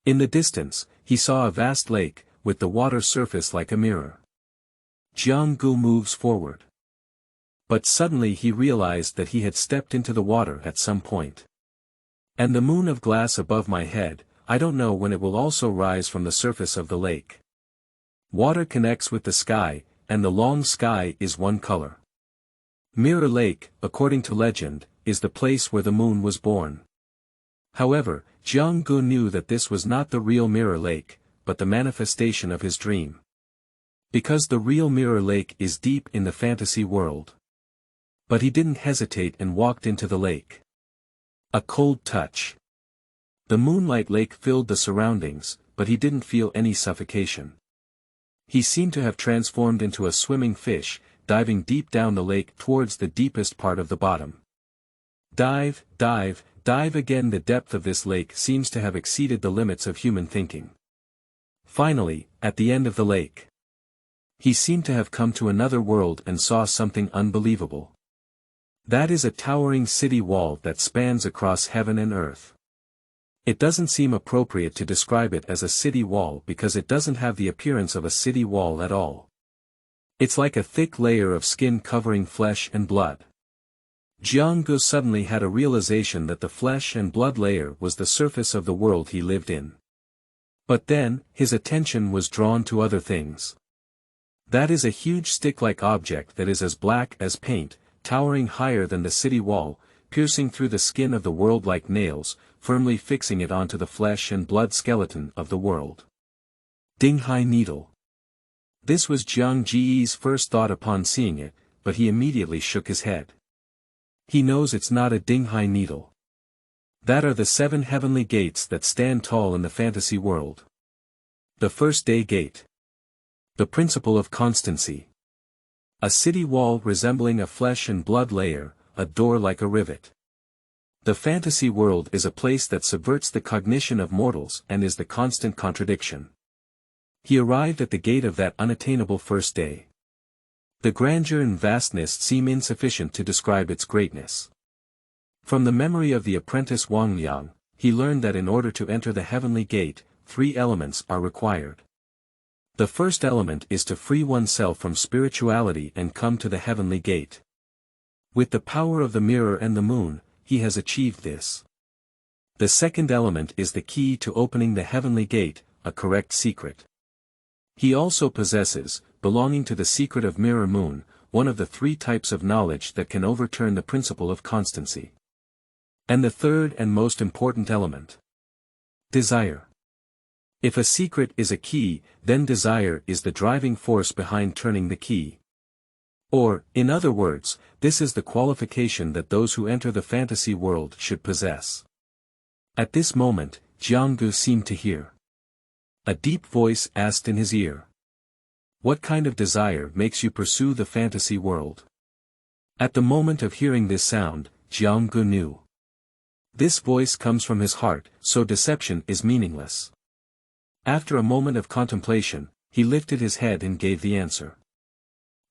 A: In the distance, he saw a vast lake, with the water surface like a mirror. Jiang moves forward. But suddenly he realized that he had stepped into the water at some point. And the moon of glass above my head, I don't know when it will also rise from the surface of the lake. Water connects with the sky, and the long sky is one color. Mirror Lake, according to legend, is the place where the moon was born. However, Jiang knew that this was not the real Mirror Lake, but the manifestation of his dream. Because the real Mirror Lake is deep in the fantasy world. But he didn't hesitate and walked into the lake. A cold touch. The moonlight lake filled the surroundings, but he didn't feel any suffocation. He seemed to have transformed into a swimming fish, diving deep down the lake towards the deepest part of the bottom. Dive, dive, dive again. The depth of this lake seems to have exceeded the limits of human thinking. Finally, at the end of the lake, he seemed to have come to another world and saw something unbelievable. That is a towering city wall that spans across heaven and earth. It doesn't seem appropriate to describe it as a city wall because it doesn't have the appearance of a city wall at all. It's like a thick layer of skin covering flesh and blood. Jiang suddenly had a realization that the flesh and blood layer was the surface of the world he lived in. But then, his attention was drawn to other things. That is a huge stick-like object that is as black as paint, towering higher than the city wall, piercing through the skin of the world like nails, firmly fixing it onto the flesh and blood skeleton of the world. Dinghai Needle. This was Jiang Ji's first thought upon seeing it, but he immediately shook his head. He knows it's not a Dinghai Needle. That are the 7 heavenly gates that stand tall in the fantasy world. The first day gate. The principle of Constancy. A city wall resembling a flesh and blood layer, a door like a rivet. The fantasy world is a place that subverts the cognition of mortals and is the constant contradiction. He arrived at the gate of that unattainable first day. The grandeur and vastness seem insufficient to describe its greatness. From the memory of the apprentice Wangliang, he learned that in order to enter the heavenly gate, 3 elements are required. The first element is to free oneself from spirituality and come to the heavenly gate. With the power of the mirror and the moon, he has achieved this. The second element is the key to opening the heavenly gate, a correct secret. He also possesses, belonging to the secret of Mirror Moon, one of the 3 types of knowledge that can overturn the principle of constancy. And the third and most important element. Desire. If a secret is a key, then desire is the driving force behind turning the key. Or, in other words, this is the qualification that those who enter the fantasy world should possess. At this moment, Jiang seemed to hear. A deep voice asked in his ear. What kind of desire makes you pursue the fantasy world? At the moment of hearing this sound, Jiang knew. This voice comes from his heart, so deception is meaningless. After a moment of contemplation, he lifted his head and gave the answer.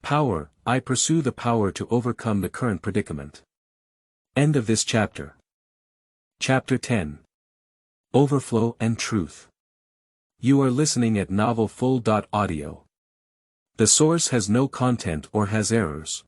A: Power, I pursue the power to overcome the current predicament. End of this chapter. Chapter 10. Overflow and Truth. You are listening at novelfull.audio. The source has no content or has errors.